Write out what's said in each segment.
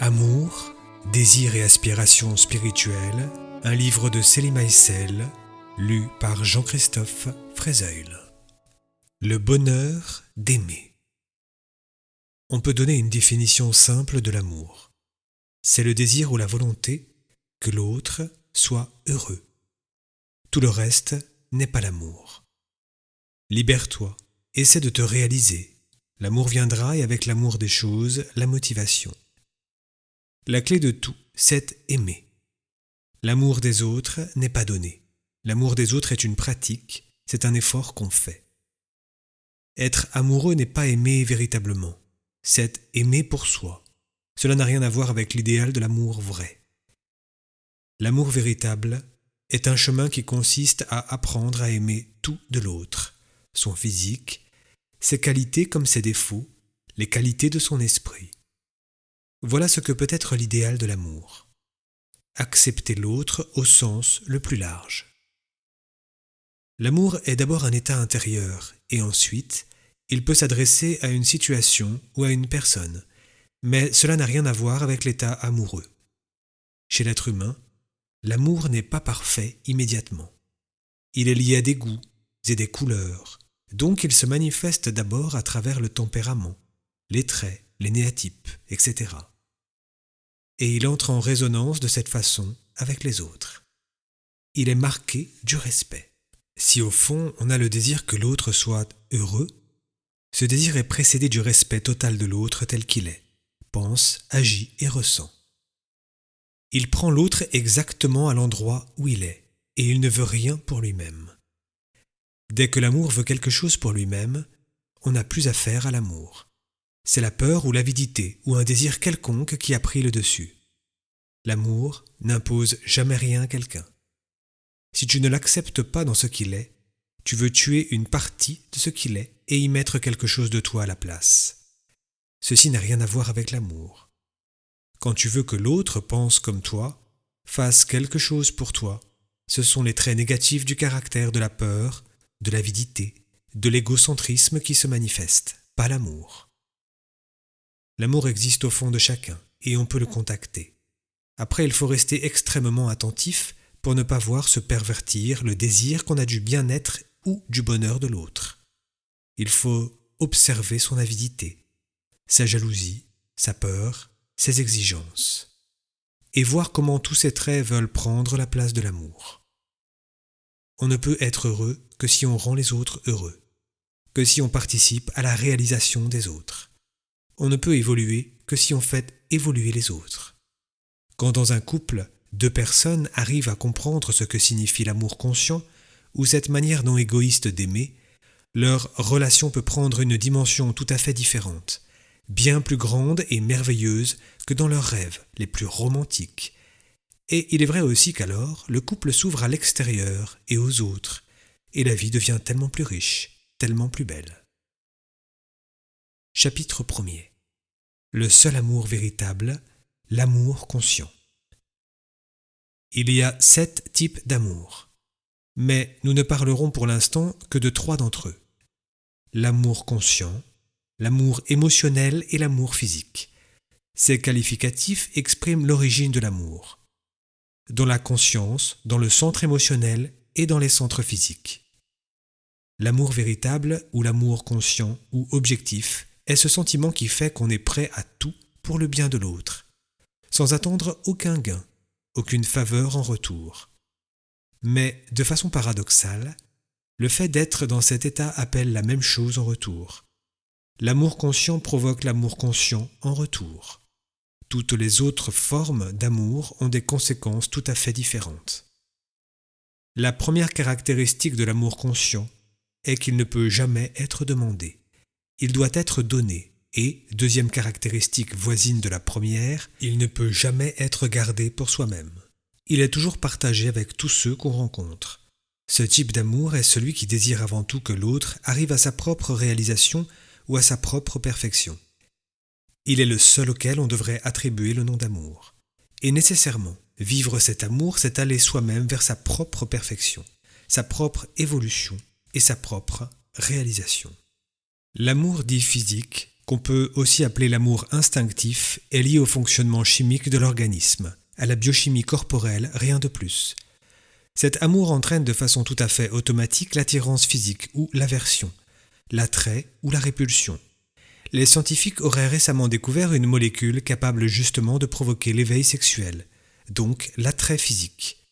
Amour, désir et aspiration spirituelle, un livre de Célie Maïssel, lu par Jean-Christophe Frézeuil. Le bonheur d'aimer. On peut donner une définition simple de l'amour. C'est le désir ou la volonté que l'autre soit heureux. Tout le reste n'est pas l'amour. Libère-toi, essaie de te réaliser. L'amour viendra et avec l'amour des choses, la motivation. La clé de tout, c'est aimer. L'amour des autres n'est pas donné. L'amour des autres est une pratique, c'est un effort qu'on fait. Être amoureux n'est pas aimer véritablement, c'est aimer pour soi. Cela n'a rien à voir avec l'idéal de l'amour vrai. L'amour véritable est un chemin qui consiste à apprendre à aimer tout de l'autre, son physique, ses qualités comme ses défauts, les qualités de son esprit. Voilà ce que peut être l'idéal de l'amour. Accepter l'autre au sens le plus large. L'amour est d'abord un état intérieur et ensuite, il peut s'adresser à une situation ou à une personne, mais cela n'a rien à voir avec l'état amoureux. Chez l'être humain, l'amour n'est pas parfait immédiatement. Il est lié à des goûts et des couleurs, donc il se manifeste d'abord à travers le tempérament, les traits, les néatypes, etc. Et il entre en résonance de cette façon avec les autres. Il est marqué du respect. Si au fond on a le désir que l'autre soit heureux, ce désir est précédé du respect total de l'autre tel qu'il est, pense, agit et ressent. Il prend l'autre exactement à l'endroit où il est, et il ne veut rien pour lui-même. Dès que l'amour veut quelque chose pour lui-même, on n'a plus affaire à l'amour. C'est la peur ou l'avidité ou un désir quelconque qui a pris le dessus. L'amour n'impose jamais rien à quelqu'un. Si tu ne l'acceptes pas dans ce qu'il est, tu veux tuer une partie de ce qu'il est et y mettre quelque chose de toi à la place. Ceci n'a rien à voir avec l'amour. Quand tu veux que l'autre pense comme toi, fasse quelque chose pour toi, ce sont les traits négatifs du caractère de la peur, de l'avidité, de l'égocentrisme qui se manifestent, pas l'amour. L'amour existe au fond de chacun et on peut le contacter. Après, il faut rester extrêmement attentif pour ne pas voir se pervertir le désir qu'on a du bien-être ou du bonheur de l'autre. Il faut observer son avidité, sa jalousie, sa peur, ses exigences, et voir comment tous ces traits veulent prendre la place de l'amour. On ne peut être heureux que si on rend les autres heureux, que si on participe à la réalisation des autres. On ne peut évoluer que si on fait évoluer les autres. Quand dans un couple, deux personnes arrivent à comprendre ce que signifie l'amour conscient ou cette manière non égoïste d'aimer, leur relation peut prendre une dimension tout à fait différente, bien plus grande et merveilleuse que dans leurs rêves les plus romantiques. Et il est vrai aussi qu'alors, le couple s'ouvre à l'extérieur et aux autres, et la vie devient tellement plus riche, tellement plus belle. Chapitre 1er. Le seul amour véritable, l'amour conscient. Il y a 7 types d'amour, mais nous ne parlerons pour l'instant que de 3 d'entre eux. L'amour conscient, l'amour émotionnel et l'amour physique. Ces qualificatifs expriment l'origine de l'amour, dans la conscience, dans le centre émotionnel et dans les centres physiques. L'amour véritable ou l'amour conscient ou objectif est ce sentiment qui fait qu'on est prêt à tout pour le bien de l'autre, sans attendre aucun gain, aucune faveur en retour. Mais, de façon paradoxale, le fait d'être dans cet état appelle la même chose en retour. L'amour conscient provoque l'amour conscient en retour. Toutes les autres formes d'amour ont des conséquences tout à fait différentes. La première caractéristique de l'amour conscient est qu'il ne peut jamais être demandé. Il doit être donné et, deuxième caractéristique voisine de la première, il ne peut jamais être gardé pour soi-même. Il est toujours partagé avec tous ceux qu'on rencontre. Ce type d'amour est celui qui désire avant tout que l'autre arrive à sa propre réalisation ou à sa propre perfection. Il est le seul auquel on devrait attribuer le nom d'amour. Et nécessairement, vivre cet amour, c'est aller soi-même vers sa propre perfection, sa propre évolution et sa propre réalisation. L'amour dit physique qu'on peut aussi appeler l'amour instinctif, est lié au fonctionnement chimique de l'organisme, à la biochimie corporelle, rien de plus. Cet amour entraîne de façon tout à fait automatique l'attirance physique ou l'aversion, l'attrait ou la répulsion. Les scientifiques auraient récemment découvert une molécule capable justement de provoquer l'éveil sexuel, donc l'attrait physique.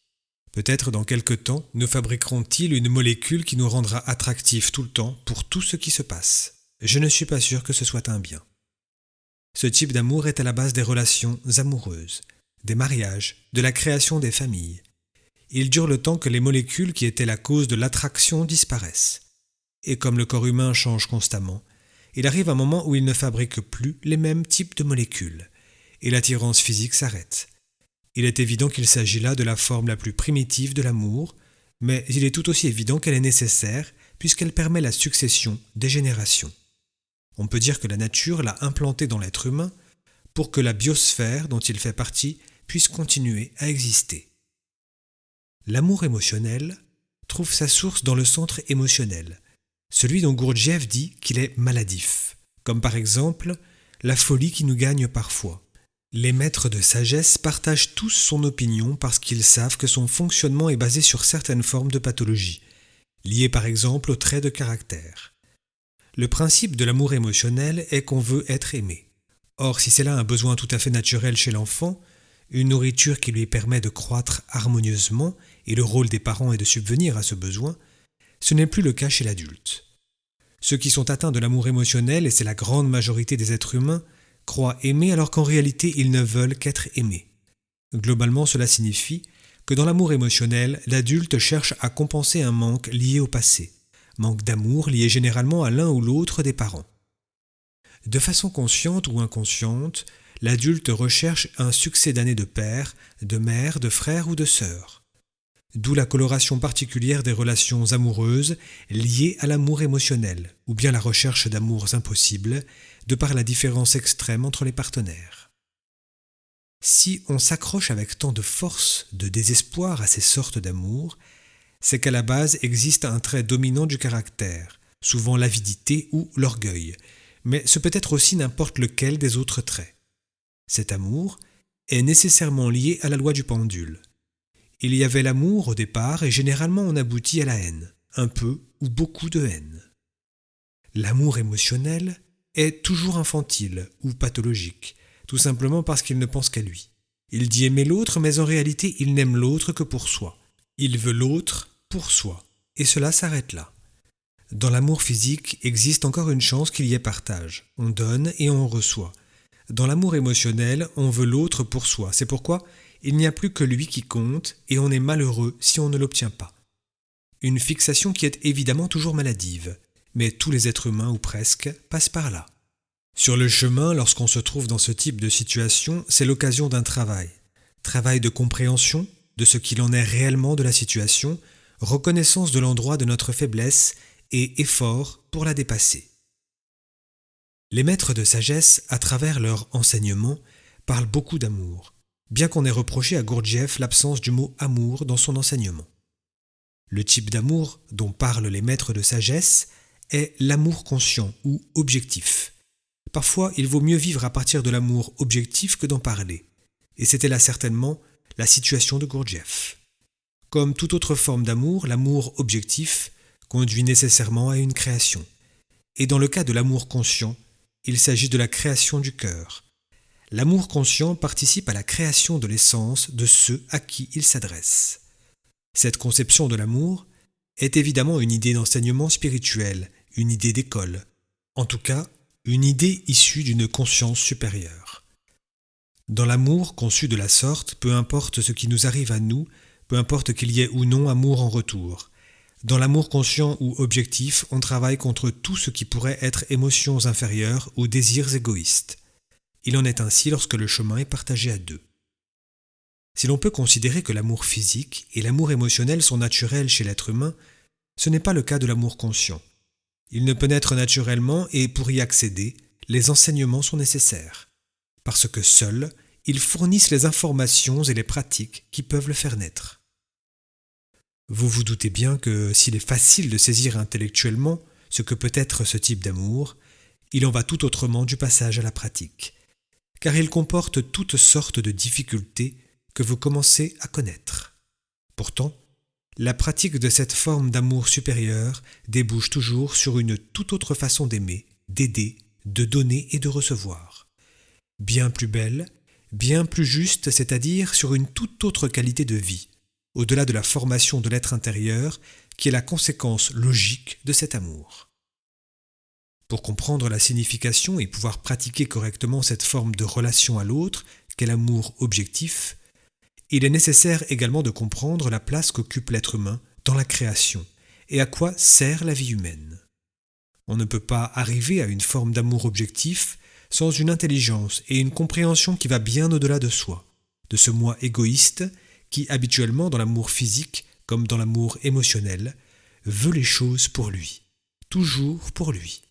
Peut-être dans quelque temps, nous fabriqueront-ils une molécule qui nous rendra attractifs tout le temps pour tout ce qui se passe. Je ne suis pas sûr que ce soit un bien. Ce type d'amour est à la base des relations amoureuses, des mariages, de la création des familles. Il dure le temps que les molécules qui étaient la cause de l'attraction disparaissent. Et comme le corps humain change constamment, il arrive un moment où il ne fabrique plus les mêmes types de molécules, et l'attirance physique s'arrête. Il est évident qu'il s'agit là de la forme la plus primitive de l'amour, mais il est tout aussi évident qu'elle est nécessaire puisqu'elle permet la succession des générations. On peut dire que la nature l'a implanté dans l'être humain pour que la biosphère dont il fait partie puisse continuer à exister. L'amour émotionnel trouve sa source dans le centre émotionnel, celui dont Gurdjieff dit qu'il est maladif, comme par exemple la folie qui nous gagne parfois. Les maîtres de sagesse partagent tous son opinion parce qu'ils savent que son fonctionnement est basé sur certaines formes de pathologie, liées par exemple aux traits de caractère. Le principe de l'amour émotionnel est qu'on veut être aimé. Or, si c'est là un besoin tout à fait naturel chez l'enfant, une nourriture qui lui permet de croître harmonieusement, et le rôle des parents est de subvenir à ce besoin, ce n'est plus le cas chez l'adulte. Ceux qui sont atteints de l'amour émotionnel, et c'est la grande majorité des êtres humains, croient aimer alors qu'en réalité ils ne veulent qu'être aimés. Globalement, cela signifie que dans l'amour émotionnel, l'adulte cherche à compenser un manque lié au passé, manque d'amour lié généralement à l'un ou l'autre des parents. De façon consciente ou inconsciente, l'adulte recherche un succès d'années de père, de mère, de frère ou de sœur. D'où la coloration particulière des relations amoureuses liées à l'amour émotionnel, ou bien la recherche d'amours impossibles, de par la différence extrême entre les partenaires. Si on s'accroche avec tant de force, de désespoir à ces sortes d'amour, c'est qu'à la base existe un trait dominant du caractère, souvent l'avidité ou l'orgueil, mais ce peut être aussi n'importe lequel des autres traits. Cet amour est nécessairement lié à la loi du pendule. Il y avait l'amour au départ et généralement on aboutit à la haine, un peu ou beaucoup de haine. L'amour émotionnel est toujours infantile ou pathologique, tout simplement parce qu'il ne pense qu'à lui. Il dit aimer l'autre, mais en réalité il n'aime l'autre que pour soi. Il veut l'autre pour soi, et cela s'arrête là. Dans l'amour physique existe encore une chance qu'il y ait partage. On donne et on reçoit. Dans l'amour émotionnel, on veut l'autre pour soi. C'est pourquoi il n'y a plus que lui qui compte et on est malheureux si on ne l'obtient pas. Une fixation qui est évidemment toujours maladive, mais tous les êtres humains ou presque passent par là. Sur le chemin, lorsqu'on se trouve dans ce type de situation, c'est l'occasion d'un travail. Travail de compréhension de ce qu'il en est réellement de la situation, reconnaissance de l'endroit de notre faiblesse et effort pour la dépasser. Les maîtres de sagesse, à travers leur enseignement, parlent beaucoup d'amour, bien qu'on ait reproché à Gurdjieff l'absence du mot « amour » dans son enseignement. Le type d'amour dont parlent les maîtres de sagesse est l'amour conscient ou objectif. Parfois, il vaut mieux vivre à partir de l'amour objectif que d'en parler, et c'était là certainement la situation de Gurdjieff. Comme toute autre forme d'amour, l'amour objectif conduit nécessairement à une création. Et dans le cas de l'amour conscient, il s'agit de la création du cœur. L'amour conscient participe à la création de l'essence de ceux à qui il s'adresse. Cette conception de l'amour est évidemment une idée d'enseignement spirituel, une idée d'école, en tout cas une idée issue d'une conscience supérieure. Dans l'amour conçu de la sorte, peu importe ce qui nous arrive à nous, peu importe qu'il y ait ou non amour en retour. Dans l'amour conscient ou objectif, on travaille contre tout ce qui pourrait être émotions inférieures ou désirs égoïstes. Il en est ainsi lorsque le chemin est partagé à deux. Si l'on peut considérer que l'amour physique et l'amour émotionnel sont naturels chez l'être humain, ce n'est pas le cas de l'amour conscient. Il ne peut naître naturellement et pour y accéder, les enseignements sont nécessaires, parce que seuls, ils fournissent les informations et les pratiques qui peuvent le faire naître. Vous vous doutez bien que s'il est facile de saisir intellectuellement ce que peut être ce type d'amour, Il en va tout autrement du passage à la pratique, car il comporte toutes sortes de difficultés que vous commencez à connaître. Pourtant, la pratique de cette forme d'amour supérieur débouche toujours sur une toute autre façon d'aimer, d'aider, de donner et de recevoir. Bien plus belle, bien plus juste, c'est-à-dire sur une toute autre qualité de vie, au-delà de la formation de l'être intérieur, qui est la conséquence logique de cet amour. Pour comprendre la signification et pouvoir pratiquer correctement cette forme de relation à l'autre, qu'est l'amour objectif, il est nécessaire également de comprendre la place qu'occupe l'être humain dans la création et à quoi sert la vie humaine. On ne peut pas arriver à une forme d'amour objectif sans une intelligence et une compréhension qui va bien au-delà de soi, de ce moi égoïste qui, habituellement dans l'amour physique comme dans l'amour émotionnel, veut les choses pour lui, toujours pour lui.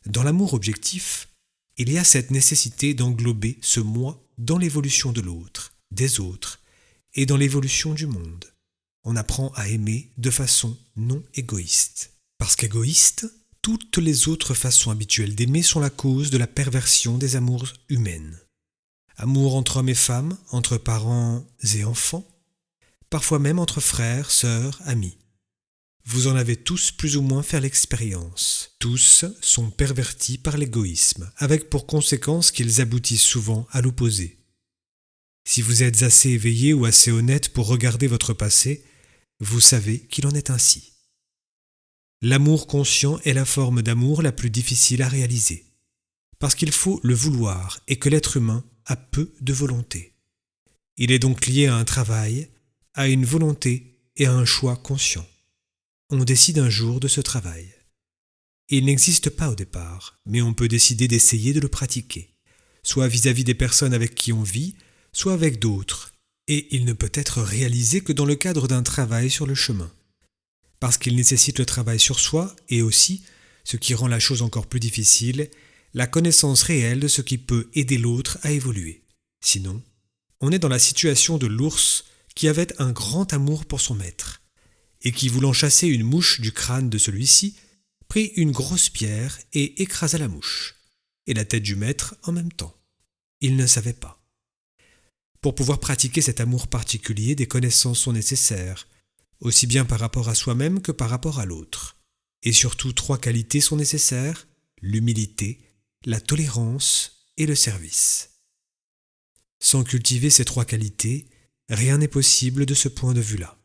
Dans l'amour objectif, il y a cette nécessité d'englober ce moi dans l'évolution de l'autre, des autres, et dans l'évolution du monde. On apprend à aimer de façon non égoïste. Parce qu'égoïste, toutes les autres façons habituelles d'aimer sont la cause de la perversion des amours humaines. Amour entre hommes et femmes, entre parents et enfants, parfois même entre frères, sœurs, amis. Vous en avez tous plus ou moins fait l'expérience. Tous sont pervertis par l'égoïsme, avec pour conséquence qu'ils aboutissent souvent à l'opposé. Si vous êtes assez éveillé ou assez honnête pour regarder votre passé, vous savez qu'il en est ainsi. L'amour conscient est la forme d'amour la plus difficile à réaliser, parce qu'il faut le vouloir et que l'être humain a peu de volonté. Il est donc lié à un travail, à une volonté et à un choix conscient. On décide un jour de ce travail. Il n'existe pas au départ, mais on peut décider d'essayer de le pratiquer, soit vis-à-vis des personnes avec qui on vit, soit avec d'autres, et il ne peut être réalisé que dans le cadre d'un travail sur le chemin, parce qu'il nécessite le travail sur soi et aussi, ce qui rend la chose encore plus difficile, la connaissance réelle de ce qui peut aider l'autre à évoluer. Sinon, on est dans la situation de l'ours qui avait un grand amour pour son maître, et qui, voulant chasser une mouche du crâne de celui-ci, prit une grosse pierre et écrasa la mouche, et la tête du maître en même temps. Il ne savait pas. Pour pouvoir pratiquer cet amour particulier, des connaissances sont nécessaires, aussi bien par rapport à soi-même que par rapport à l'autre. Et surtout, 3 qualités sont nécessaires: l'humilité, la tolérance et le service. Sans cultiver ces 3 qualités, rien n'est possible de ce point de vue-là.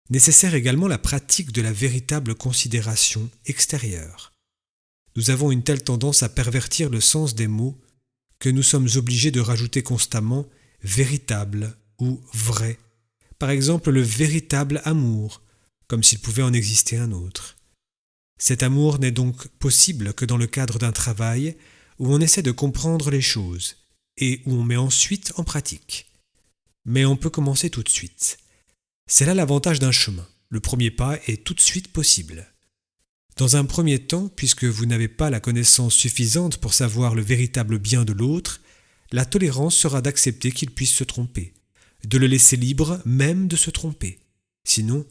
Nécessaire également la pratique de la véritable considération extérieure. Nous avons une telle tendance à pervertir le sens des mots que nous sommes obligés de rajouter constamment « véritable » ou « vrai ». Par exemple, le véritable amour, comme s'il pouvait en exister un autre. Cet amour n'est donc possible que dans le cadre d'un travail où on essaie de comprendre les choses et où on met ensuite en pratique. Mais on peut commencer tout de suite. C'est là l'avantage d'un chemin. Le premier pas est tout de suite possible. Dans un premier temps, puisque vous n'avez pas la connaissance suffisante pour savoir le véritable bien de l'autre, la tolérance sera d'accepter qu'il puisse se tromper, de le laisser libre même de se tromper. Sinon,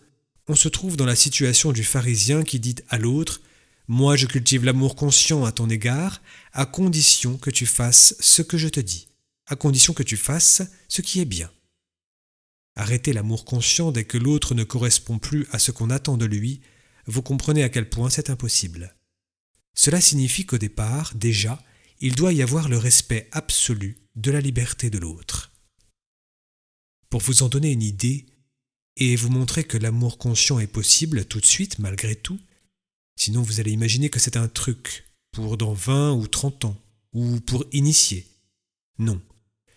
on se trouve dans la situation du pharisien qui dit à l'autre « Moi je cultive l'amour conscient à ton égard, à condition que tu fasses ce que je te dis, à condition que tu fasses ce qui est bien. » Arrêtez l'amour conscient dès que l'autre ne correspond plus à ce qu'on attend de lui, vous comprenez à quel point c'est impossible. Cela signifie qu'au départ, déjà, il doit y avoir le respect absolu de la liberté de l'autre. Pour vous en donner une idée, et vous montrer que l'amour conscient est possible tout de suite malgré tout, sinon vous allez imaginer que c'est un truc pour dans 20 ou 30 ans, ou pour initier. Non,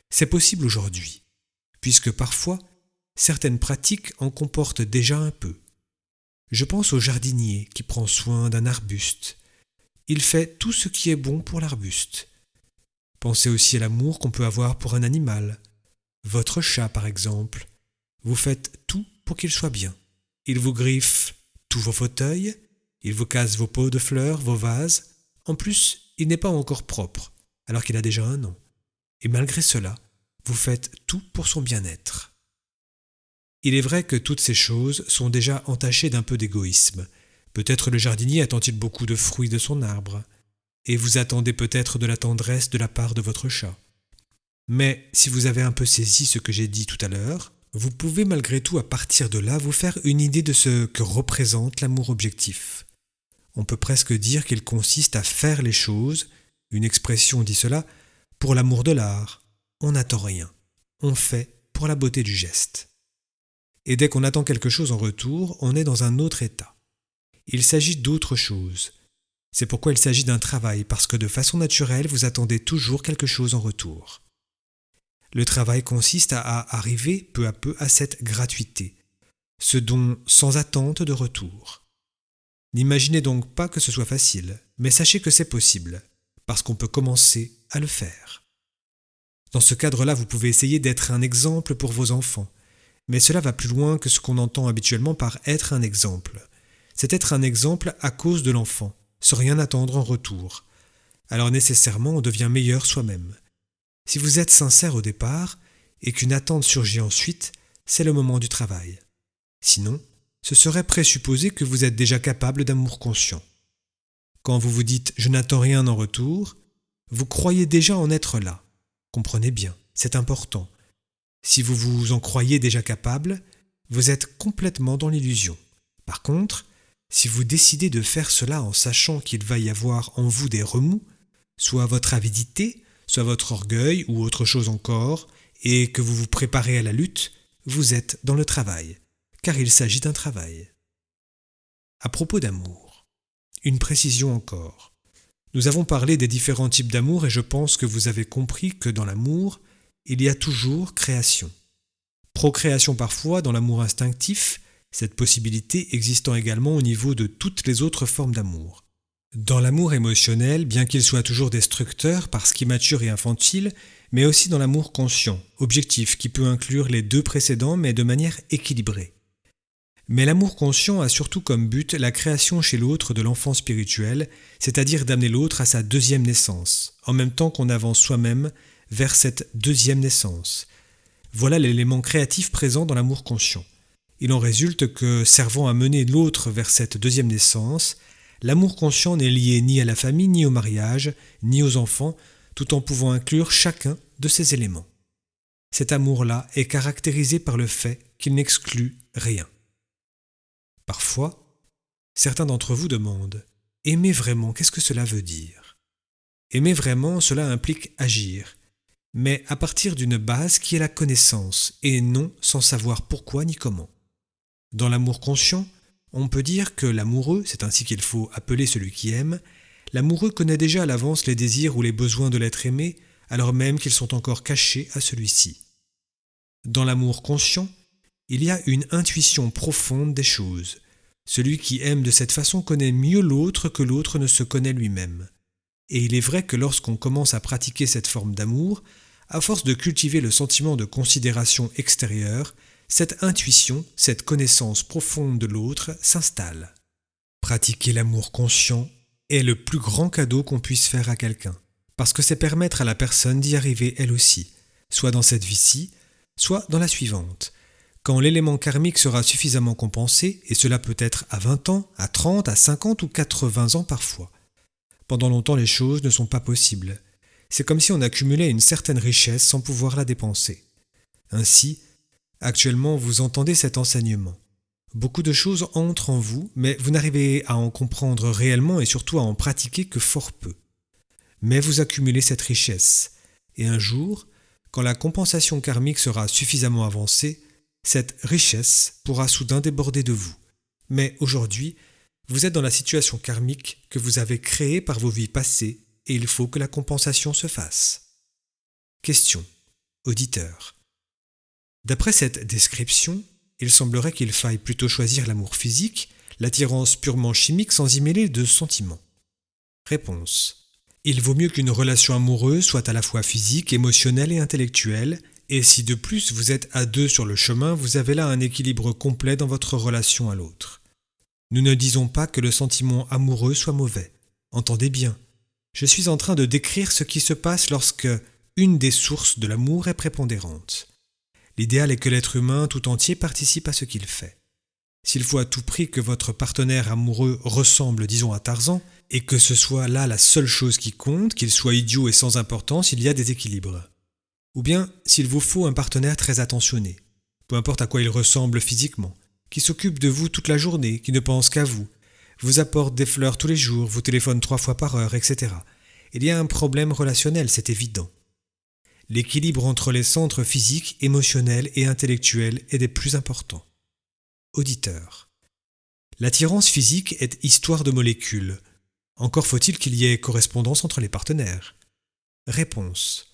c'est possible aujourd'hui, puisque parfois, certaines pratiques en comportent déjà un peu. Je pense au jardinier qui prend soin d'un arbuste. Il fait tout ce qui est bon pour l'arbuste. Pensez aussi à l'amour qu'on peut avoir pour un animal. Votre chat, par exemple. Vous faites tout pour qu'il soit bien. Il vous griffe tous vos fauteuils, il vous casse vos pots de fleurs, vos vases. En plus, il n'est pas encore propre, alors qu'il a déjà 1 an. Et malgré cela, vous faites tout pour son bien-être. Il est vrai que toutes ces choses sont déjà entachées d'un peu d'égoïsme. Peut-être le jardinier attend-il beaucoup de fruits de son arbre. et vous attendez peut-être de la tendresse de la part de votre chat. Mais si vous avez un peu saisi ce que j'ai dit tout à l'heure, vous pouvez malgré tout à partir de là vous faire une idée de ce que représente l'amour objectif. On peut presque dire qu'il consiste à faire les choses, une expression dit cela, pour l'amour de l'art. On n'attend rien, on fait pour la beauté du geste. Et dès qu'on attend quelque chose en retour, on est dans un autre état. Il s'agit d'autre chose. C'est pourquoi il s'agit d'un travail, parce que de façon naturelle, vous attendez toujours quelque chose en retour. Le travail consiste à arriver peu à peu à cette gratuité, ce don sans attente de retour. N'imaginez donc pas que ce soit facile, mais sachez que c'est possible, parce qu'on peut commencer à le faire. Dans ce cadre-là, vous pouvez essayer d'être un exemple pour vos enfants, mais cela va plus loin que ce qu'on entend habituellement par être un exemple. C'est être un exemple à cause de l'enfant, sans rien attendre en retour. Alors nécessairement, on devient meilleur soi-même. Si vous êtes sincère au départ, et qu'une attente surgit ensuite, c'est le moment du travail. Sinon, ce serait présupposer que vous êtes déjà capable d'amour conscient. Quand vous vous dites « je n'attends rien en retour », vous croyez déjà en être là. Comprenez bien, c'est important. Si vous vous en croyez déjà capable, vous êtes complètement dans l'illusion. Par contre, si vous décidez de faire cela en sachant qu'il va y avoir en vous des remous, soit votre avidité, soit votre orgueil ou autre chose encore, et que vous vous préparez à la lutte, vous êtes dans le travail, car il s'agit d'un travail. À propos d'amour, une précision encore. Nous avons parlé des différents types d'amour et je pense que vous avez compris que dans l'amour, il y a toujours création. Procréation parfois dans l'amour instinctif, cette possibilité existant également au niveau de toutes les autres formes d'amour. Dans l'amour émotionnel, bien qu'il soit toujours destructeur parce qu'immature et infantile, mais aussi dans l'amour conscient, objectif qui peut inclure les deux précédents mais de manière équilibrée. Mais l'amour conscient a surtout comme but la création chez l'autre de l'enfant spirituel, c'est-à-dire d'amener l'autre à sa deuxième naissance, en même temps qu'on avance soi-même vers cette deuxième naissance. Voilà l'élément créatif présent dans l'amour conscient. Il en résulte que, servant à mener l'autre vers cette deuxième naissance, l'amour conscient n'est lié ni à la famille, ni au mariage, ni aux enfants, tout en pouvant inclure chacun de ces éléments. Cet amour-là est caractérisé par le fait qu'il n'exclut rien. Parfois, certains d'entre vous demandent « Aimer vraiment, qu'est-ce que cela veut dire ?» Aimer vraiment, cela implique agir, mais à partir d'une base qui est la connaissance, et non sans savoir pourquoi ni comment. Dans l'amour conscient, on peut dire que l'amoureux, c'est ainsi qu'il faut appeler celui qui aime, l'amoureux connaît déjà à l'avance les désirs ou les besoins de l'être aimé, alors même qu'ils sont encore cachés à celui-ci. Dans l'amour conscient, il y a une intuition profonde des choses. Celui qui aime de cette façon connaît mieux l'autre que l'autre ne se connaît lui-même. Et il est vrai que lorsqu'on commence à pratiquer cette forme d'amour, à force de cultiver le sentiment de considération extérieure, cette intuition, cette connaissance profonde de l'autre s'installe. Pratiquer l'amour conscient est le plus grand cadeau qu'on puisse faire à quelqu'un, parce que c'est permettre à la personne d'y arriver elle aussi, soit dans cette vie-ci, soit dans la suivante. Quand l'élément karmique sera suffisamment compensé, et cela peut être à 20 ans, à 30, à 50 ou 80 ans parfois. Pendant longtemps, les choses ne sont pas possibles. C'est comme si on accumulait une certaine richesse sans pouvoir la dépenser. Ainsi, actuellement, vous entendez cet enseignement. Beaucoup de choses entrent en vous, mais vous n'arrivez à en comprendre réellement et surtout à en pratiquer que fort peu. Mais vous accumulez cette richesse, et un jour, quand la compensation karmique sera suffisamment avancée, cette richesse pourra soudain déborder de vous. Mais aujourd'hui, vous êtes dans la situation karmique que vous avez créée par vos vies passées et il faut que la compensation se fasse. Question. Auditeur. D'après cette description, il semblerait qu'il faille plutôt choisir l'amour physique, l'attirance purement chimique sans y mêler de sentiments. Réponse. Il vaut mieux qu'une relation amoureuse soit à la fois physique, émotionnelle et intellectuelle, et si de plus vous êtes à deux sur le chemin, vous avez là un équilibre complet dans votre relation à l'autre. Nous ne disons pas que le sentiment amoureux soit mauvais. Entendez bien, je suis en train de décrire ce qui se passe lorsque une des sources de l'amour est prépondérante. L'idéal est que l'être humain tout entier participe à ce qu'il fait. S'il faut à tout prix que votre partenaire amoureux ressemble, disons, à Tarzan, et que ce soit là la seule chose qui compte, qu'il soit idiot et sans importance, il y a des équilibres. Ou bien, s'il vous faut un partenaire très attentionné, peu importe à quoi il ressemble physiquement, qui s'occupe de vous toute la journée, qui ne pense qu'à vous apporte des fleurs tous les jours, vous téléphone 3 fois par heure, etc. Il y a un problème relationnel, c'est évident. L'équilibre entre les centres physiques, émotionnels et intellectuels est des plus importants. Auditeur. L'attirance physique est histoire de molécules. Encore faut-il qu'il y ait correspondance entre les partenaires. Réponse.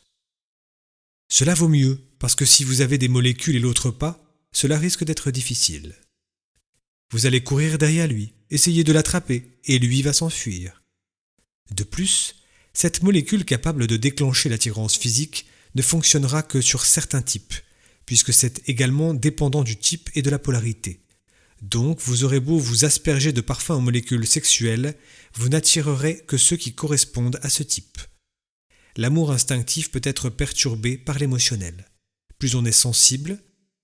Cela vaut mieux, parce que si vous avez des molécules et l'autre pas, cela risque d'être difficile. Vous allez courir derrière lui, essayer de l'attraper, et lui va s'enfuir. De plus, cette molécule capable de déclencher l'attirance physique ne fonctionnera que sur certains types, puisque c'est également dépendant du type et de la polarité. Donc, vous aurez beau vous asperger de parfums aux molécules sexuelles, vous n'attirerez que ceux qui correspondent à ce type. L'amour instinctif peut être perturbé par l'émotionnel. Plus on est sensible,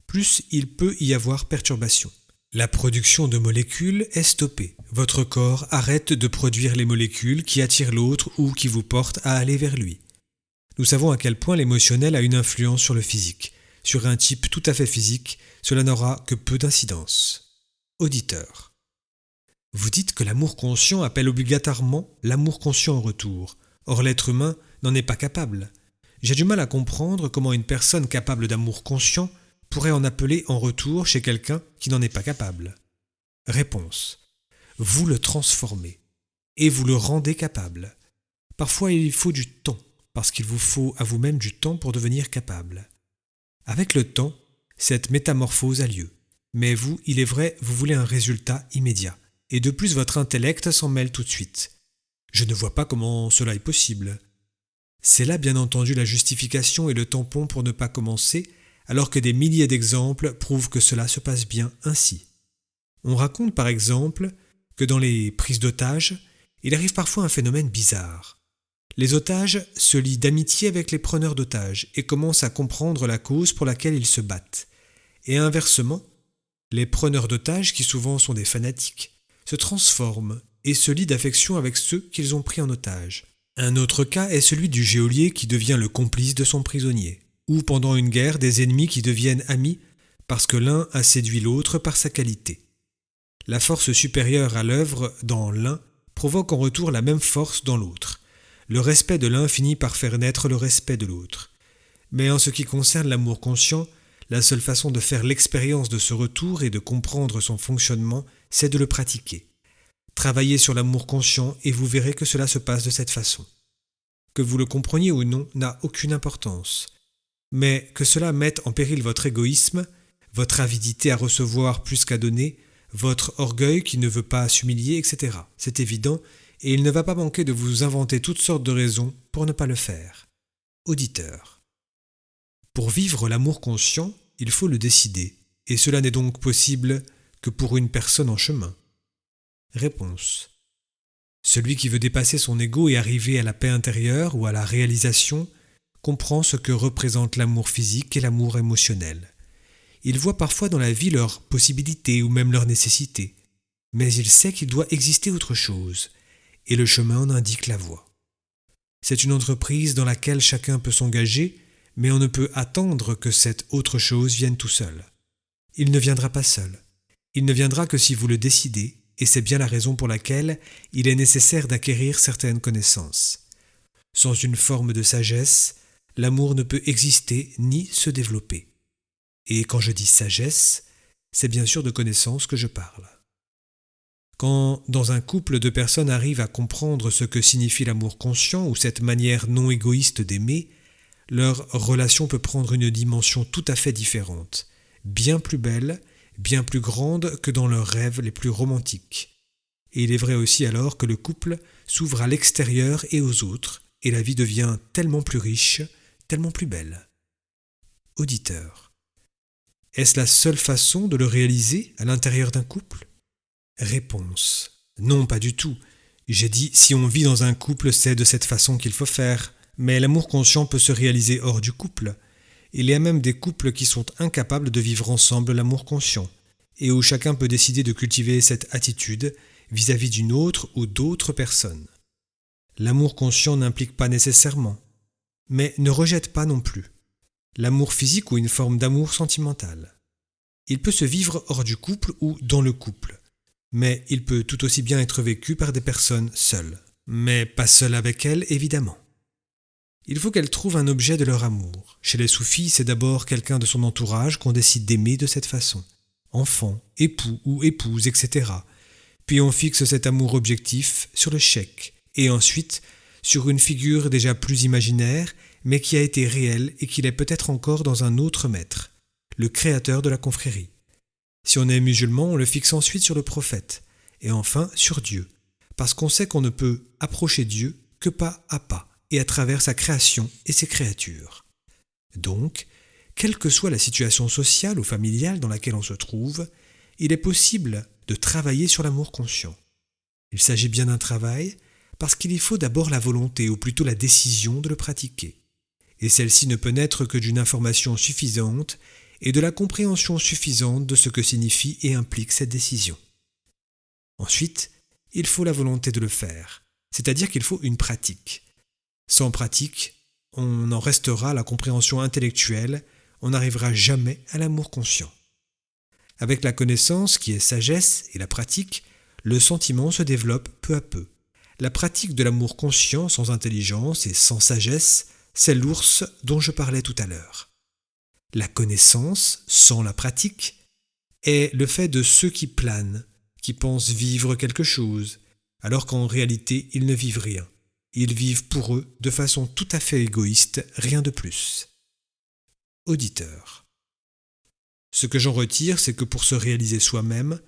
plus il peut y avoir perturbation. La production de molécules est stoppée. Votre corps arrête de produire les molécules qui attirent l'autre ou qui vous portent à aller vers lui. Nous savons à quel point l'émotionnel a une influence sur le physique. Sur un type tout à fait physique, cela n'aura que peu d'incidence. Auditeur. Vous dites que l'amour conscient appelle obligatoirement l'amour conscient en retour. Or l'être humain n'en est pas capable. J'ai du mal à comprendre comment une personne capable d'amour conscient pourrait en appeler en retour chez quelqu'un qui n'en est pas capable. Réponse. Vous le transformez et vous le rendez capable. Parfois il faut du temps, parce qu'il vous faut à vous-même du temps pour devenir capable. Avec le temps, cette métamorphose a lieu. Mais vous, il est vrai, vous voulez un résultat immédiat. Et de plus, votre intellect s'en mêle tout de suite. Je ne vois pas comment cela est possible. C'est là bien entendu la justification et le tampon pour ne pas commencer, alors que des milliers d'exemples prouvent que cela se passe bien ainsi. On raconte par exemple que dans les prises d'otages, il arrive parfois un phénomène bizarre. Les otages se lient d'amitié avec les preneurs d'otages et commencent à comprendre la cause pour laquelle ils se battent. Et inversement, les preneurs d'otages, qui souvent sont des fanatiques, se transforment et se lient d'affection avec ceux qu'ils ont pris en otage. Un autre cas est celui du geôlier qui devient le complice de son prisonnier, ou pendant une guerre des ennemis qui deviennent amis parce que l'un a séduit l'autre par sa qualité. La force supérieure à l'œuvre dans l'un provoque en retour la même force dans l'autre. Le respect de l'un finit par faire naître le respect de l'autre. Mais en ce qui concerne l'amour conscient, la seule façon de faire l'expérience de ce retour et de comprendre son fonctionnement, c'est de le pratiquer. Travaillez sur l'amour conscient et vous verrez que cela se passe de cette façon. Que vous le compreniez ou non n'a aucune importance. Mais que cela mette en péril votre égoïsme, votre avidité à recevoir plus qu'à donner, votre orgueil qui ne veut pas s'humilier, etc. C'est évident, et il ne va pas manquer de vous inventer toutes sortes de raisons pour ne pas le faire. Auditeur. Pour vivre l'amour conscient, il faut le décider, et cela n'est donc possible que pour une personne en chemin. Réponse. Celui qui veut dépasser son ego et arriver à la paix intérieure ou à la réalisation comprend ce que représente l'amour physique et l'amour émotionnel. Il voit parfois dans la vie leurs possibilités ou même leurs nécessités, mais il sait qu'il doit exister autre chose, et le chemin en indique la voie. C'est une entreprise dans laquelle chacun peut s'engager, mais on ne peut attendre que cette autre chose vienne tout seul. Il ne viendra pas seul. Il ne viendra que si vous le décidez, et c'est bien la raison pour laquelle il est nécessaire d'acquérir certaines connaissances. Sans une forme de sagesse, l'amour ne peut exister ni se développer. Et quand je dis sagesse, c'est bien sûr de connaissances que je parle. Quand, dans un couple, deux personnes arrivent à comprendre ce que signifie l'amour conscient ou cette manière non égoïste d'aimer, leur relation peut prendre une dimension tout à fait différente, bien plus belle, bien plus grande que dans leurs rêves les plus romantiques. Et il est vrai aussi alors que le couple s'ouvre à l'extérieur et aux autres, et la vie devient tellement plus riche, tellement plus belle. Auditeur. Est-ce la seule façon de le réaliser à l'intérieur d'un couple ? Réponse. Non, pas du tout. J'ai dit, si on vit dans un couple, c'est de cette façon qu'il faut faire. Mais l'amour conscient peut se réaliser hors du couple. Il y a même des couples qui sont incapables de vivre ensemble l'amour conscient, et où chacun peut décider de cultiver cette attitude, vis-à-vis d'une autre ou d'autres personnes. L'amour conscient n'implique pas nécessairement, mais ne rejette pas non plus, l'amour physique ou une forme d'amour sentimental. Il peut se vivre hors du couple ou dans le couple, mais il peut tout aussi bien être vécu par des personnes seules, mais pas seules avec elles évidemment. Il faut qu'elles trouvent un objet de leur amour. Chez les soufis, c'est d'abord quelqu'un de son entourage qu'on décide d'aimer de cette façon. Enfant, époux ou épouse, etc. Puis on fixe cet amour objectif sur le chèque, et ensuite sur une figure déjà plus imaginaire, mais qui a été réelle et qui l'est peut-être encore dans un autre maître, le créateur de la confrérie. Si on est musulman, on le fixe ensuite sur le prophète, et enfin sur Dieu, parce qu'on sait qu'on ne peut approcher Dieu que pas à pas, et à travers sa création et ses créatures. Donc, quelle que soit la situation sociale ou familiale dans laquelle on se trouve, il est possible de travailler sur l'amour conscient. Il s'agit bien d'un travail, parce qu'il y faut d'abord la volonté, ou plutôt la décision de le pratiquer. Et celle-ci ne peut naître que d'une information suffisante et de la compréhension suffisante de ce que signifie et implique cette décision. Ensuite, il faut la volonté de le faire, c'est-à-dire qu'il faut une pratique. Sans pratique, on en restera à la compréhension intellectuelle, on n'arrivera jamais à l'amour conscient. Avec la connaissance, qui est sagesse, et la pratique, le sentiment se développe peu à peu. La pratique de l'amour conscient sans intelligence et sans sagesse, c'est l'ours dont je parlais tout à l'heure. La connaissance, sans la pratique, est le fait de ceux qui planent, qui pensent vivre quelque chose, alors qu'en réalité ils ne vivent rien. Ils vivent pour eux de façon tout à fait égoïste, rien de plus. Auditeur. Ce que j'en retire, c'est que pour se réaliser soi-même,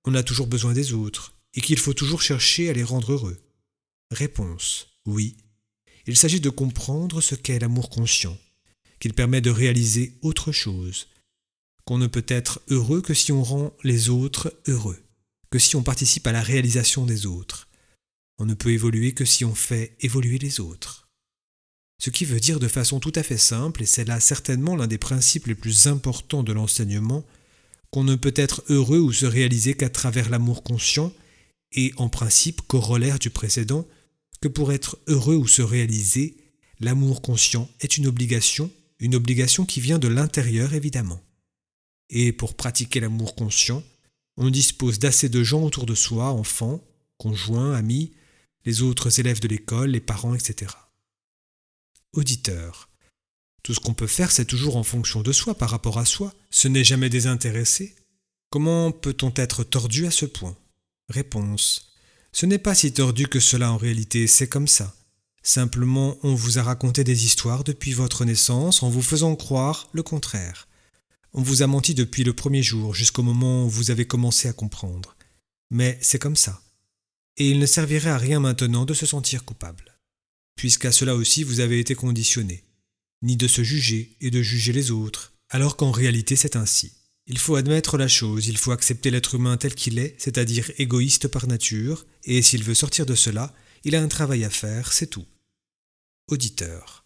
on a toujours besoin des autres, et qu'il faut toujours chercher à les rendre heureux. Réponse. Oui. Il s'agit de comprendre ce qu'est l'amour conscient, qu'il permet de réaliser autre chose, qu'on ne peut être heureux que si on rend les autres heureux, que si on participe à la réalisation des autres. On ne peut évoluer que si on fait évoluer les autres. Ce qui veut dire de façon tout à fait simple, et c'est là certainement l'un des principes les plus importants de l'enseignement, qu'on ne peut être heureux ou se réaliser qu'à travers l'amour conscient, et en principe corollaire du précédent, que pour être heureux ou se réaliser, l'amour conscient est une obligation qui vient de l'intérieur évidemment. Et pour pratiquer l'amour conscient, on dispose d'assez de gens autour de soi, enfants, conjoints, amis, les autres élèves de l'école, les parents, etc. Auditeur. Tout ce qu'on peut faire, c'est toujours en fonction de soi, par rapport à soi. Ce n'est jamais désintéressé. Comment peut-on être tordu à ce point ? Réponse. Ce n'est pas si tordu que cela en réalité, c'est comme ça. Simplement, on vous a raconté des histoires depuis votre naissance en vous faisant croire le contraire. On vous a menti depuis le premier jour, jusqu'au moment où vous avez commencé à comprendre. Mais c'est comme ça. Et il ne servirait à rien maintenant de se sentir coupable, puisqu'à cela aussi vous avez été conditionné, ni de se juger et de juger les autres, alors qu'en réalité c'est ainsi. Il faut admettre la chose, il faut accepter l'être humain tel qu'il est, c'est-à-dire égoïste par nature, et s'il veut sortir de cela, il a un travail à faire, c'est tout. Auditeur.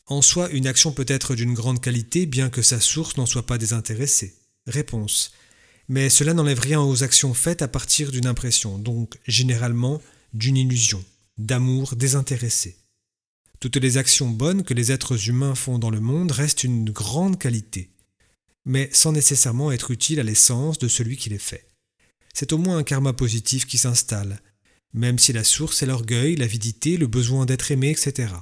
En soi, une action peut être d'une grande qualité, bien que sa source n'en soit pas désintéressée. Réponse. Mais cela n'enlève rien aux actions faites à partir d'une impression, donc généralement d'une illusion, d'amour désintéressé. Toutes les actions bonnes que les êtres humains font dans le monde restent une grande qualité, mais sans nécessairement être utiles à l'essence de celui qui les fait. C'est au moins un karma positif qui s'installe, même si la source est l'orgueil, l'avidité, le besoin d'être aimé, etc.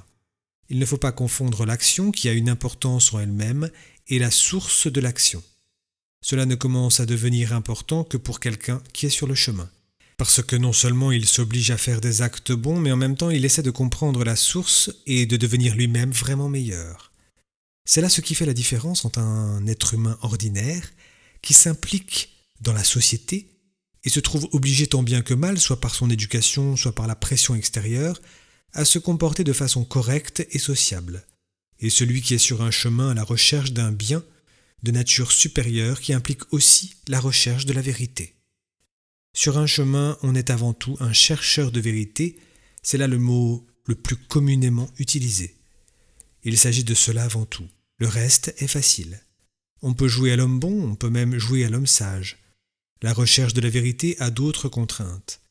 Il ne faut pas confondre l'action qui a une importance en elle-même et la source de l'action. Cela ne commence à devenir important que pour quelqu'un qui est sur le chemin. Parce que non seulement il s'oblige à faire des actes bons, mais en même temps il essaie de comprendre la source et de devenir lui-même vraiment meilleur. C'est là ce qui fait la différence entre un être humain ordinaire qui s'implique dans la société et se trouve obligé tant bien que mal, soit par son éducation, soit par la pression extérieure, à se comporter de façon correcte et sociable, et celui qui est sur un chemin à la recherche d'un bien de nature supérieure qui implique aussi la recherche de la vérité. Sur un chemin, on est avant tout un chercheur de vérité, c'est là le mot le plus communément utilisé. Il s'agit de cela avant tout. Le reste est facile. On peut jouer à l'homme bon, on peut même jouer à l'homme sage. La recherche de la vérité a d'autres contraintes.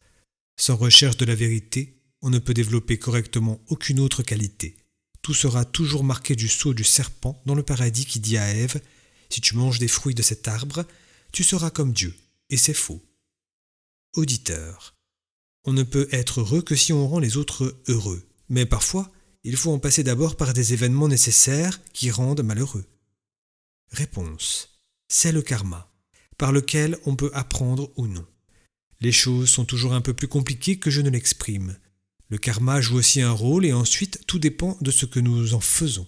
Sans recherche de la vérité, on ne peut développer correctement aucune autre qualité. Tout sera toujours marqué du sceau du serpent dans le paradis qui dit à Ève « Si tu manges des fruits de cet arbre, tu seras comme Dieu. » Et c'est faux. Auditeur. On ne peut être heureux que si on rend les autres heureux. Mais parfois, il faut en passer d'abord par des événements nécessaires qui rendent malheureux. Réponse. C'est le karma, par lequel on peut apprendre ou non. Les choses sont toujours un peu plus compliquées que je ne l'exprime. Le karma joue aussi un rôle et ensuite tout dépend de ce que nous en faisons.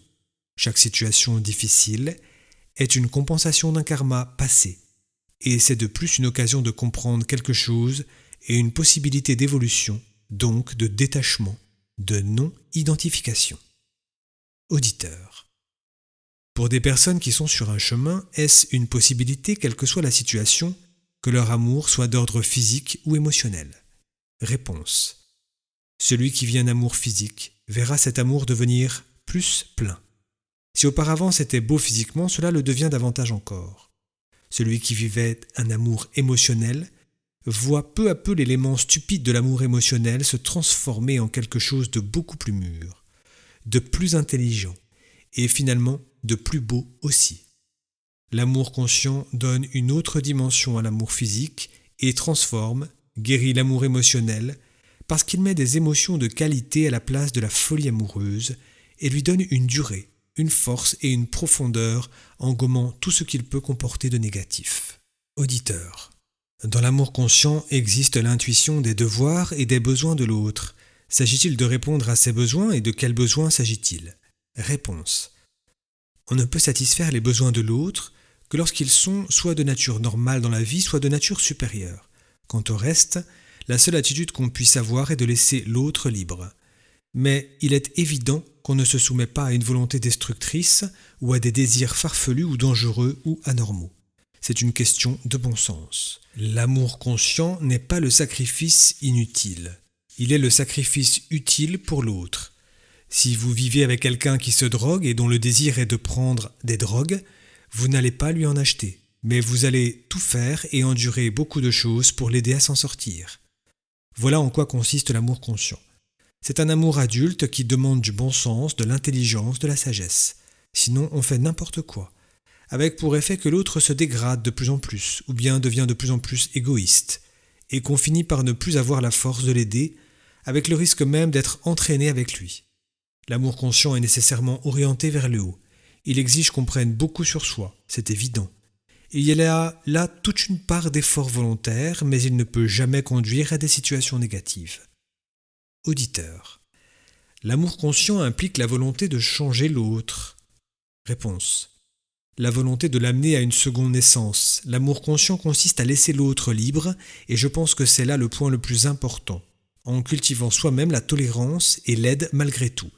Chaque situation difficile est une compensation d'un karma passé, et c'est de plus une occasion de comprendre quelque chose et une possibilité d'évolution, donc de détachement, de non-identification. Auditeur. Pour des personnes qui sont sur un chemin, est-ce une possibilité, quelle que soit la situation, que leur amour soit d'ordre physique ou émotionnel? Réponse. Celui qui vit un amour physique verra cet amour devenir plus plein. Si auparavant c'était beau physiquement, cela le devient davantage encore. Celui qui vivait un amour émotionnel voit peu à peu l'élément stupide de l'amour émotionnel se transformer en quelque chose de beaucoup plus mûr, de plus intelligent et finalement de plus beau aussi. L'amour conscient donne une autre dimension à l'amour physique et transforme, guérit l'amour émotionnel parce qu'il met des émotions de qualité à la place de la folie amoureuse et lui donne une durée, une force et une profondeur en gommant tout ce qu'il peut comporter de négatif. Auditeur. Dans l'amour conscient existe l'intuition des devoirs et des besoins de l'autre. S'agit-il de répondre à ses besoins et de quels besoins s'agit-il? Réponse. On ne peut satisfaire les besoins de l'autre que lorsqu'ils sont soit de nature normale dans la vie, soit de nature supérieure. Quant au reste, la seule attitude qu'on puisse avoir est de laisser l'autre libre. Mais il est évident qu'on ne se soumet pas à une volonté destructrice ou à des désirs farfelus ou dangereux ou anormaux. C'est une question de bon sens. L'amour conscient n'est pas le sacrifice inutile. Il est le sacrifice utile pour l'autre. Si vous vivez avec quelqu'un qui se drogue et dont le désir est de prendre des drogues, vous n'allez pas lui en acheter, mais vous allez tout faire et endurer beaucoup de choses pour l'aider à s'en sortir. Voilà en quoi consiste l'amour conscient. C'est un amour adulte qui demande du bon sens, de l'intelligence, de la sagesse. Sinon, on fait n'importe quoi, avec pour effet que l'autre se dégrade de plus en plus, ou bien devient de plus en plus égoïste, et qu'on finit par ne plus avoir la force de l'aider, avec le risque même d'être entraîné avec lui. L'amour conscient est nécessairement orienté vers le haut. Il exige qu'on prenne beaucoup sur soi, c'est évident. Il y a là toute une part d'effort volontaire, mais il ne peut jamais conduire à des situations négatives. Auditeur. L'amour conscient implique la volonté de changer l'autre. Réponse. La volonté de l'amener à une seconde naissance. L'amour conscient consiste à laisser l'autre libre, et je pense que c'est là le point le plus important, en cultivant soi-même la tolérance et l'aide malgré tout.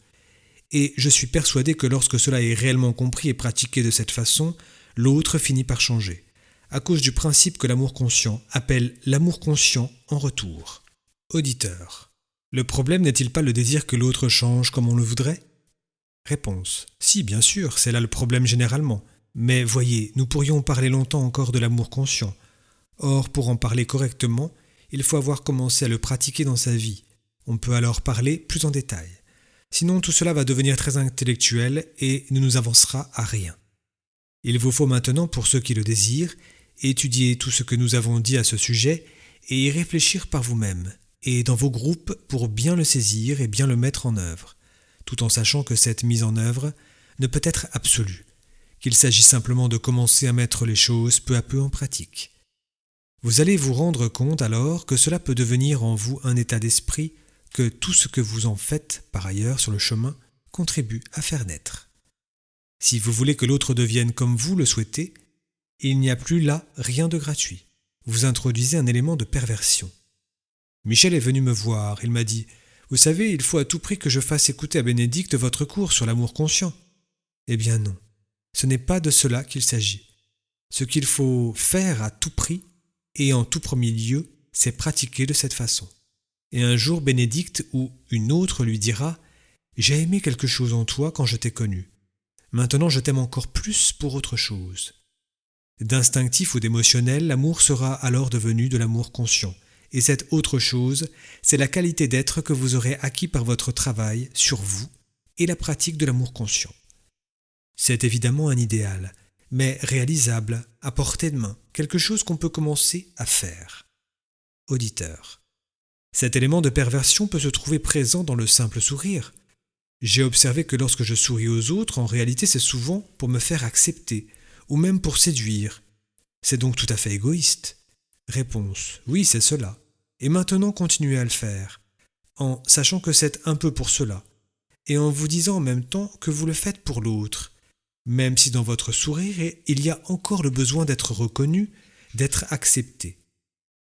Et je suis persuadé que lorsque cela est réellement compris et pratiqué de cette façon, l'autre finit par changer, à cause du principe que l'amour conscient appelle l'amour conscient en retour. Auditeur. Le problème n'est-il pas le désir que l'autre change comme on le voudrait? Réponse. Si, bien sûr, c'est là le problème généralement. Mais voyez, nous pourrions parler longtemps encore de l'amour conscient. Or, pour en parler correctement, il faut avoir commencé à le pratiquer dans sa vie. On peut alors parler plus en détail. Sinon, tout cela va devenir très intellectuel et ne nous avancera à rien. Il vous faut maintenant, pour ceux qui le désirent, étudier tout ce que nous avons dit à ce sujet et y réfléchir par vous-même, et dans vos groupes pour bien le saisir et bien le mettre en œuvre, tout en sachant que cette mise en œuvre ne peut être absolue, qu'il s'agit simplement de commencer à mettre les choses peu à peu en pratique. Vous allez vous rendre compte alors que cela peut devenir en vous un état d'esprit, que tout ce que vous en faites par ailleurs sur le chemin contribue à faire naître. Si vous voulez que l'autre devienne comme vous le souhaitez, il n'y a plus là rien de gratuit. Vous introduisez un élément de perversion. Michel est venu me voir, il m'a dit « Vous savez, il faut à tout prix que je fasse écouter à Bénédicte votre cours sur l'amour conscient. » Eh bien non, ce n'est pas de cela qu'il s'agit. Ce qu'il faut faire à tout prix, et en tout premier lieu, c'est pratiquer de cette façon. Et un jour Bénédicte ou une autre lui dira « J'ai aimé quelque chose en toi quand je t'ai connu. Maintenant je t'aime encore plus pour autre chose. » D'instinctif ou d'émotionnel, l'amour sera alors devenu de l'amour conscient, Et cette autre chose, c'est la qualité d'être que vous aurez acquis par votre travail sur vous et la pratique de l'amour conscient. C'est évidemment un idéal, mais réalisable, à portée de main, quelque chose qu'on peut commencer à faire. Auditeur. Cet élément de perversion peut se trouver présent dans le simple sourire. J'ai observé que lorsque je souris aux autres, en réalité c'est souvent pour me faire accepter, ou même pour séduire. C'est donc tout à fait égoïste. Réponse. Oui, c'est cela. Et maintenant continuez à le faire, en sachant que c'est un peu pour cela, et en vous disant en même temps que vous le faites pour l'autre, même si dans votre sourire il y a encore le besoin d'être reconnu, d'être accepté,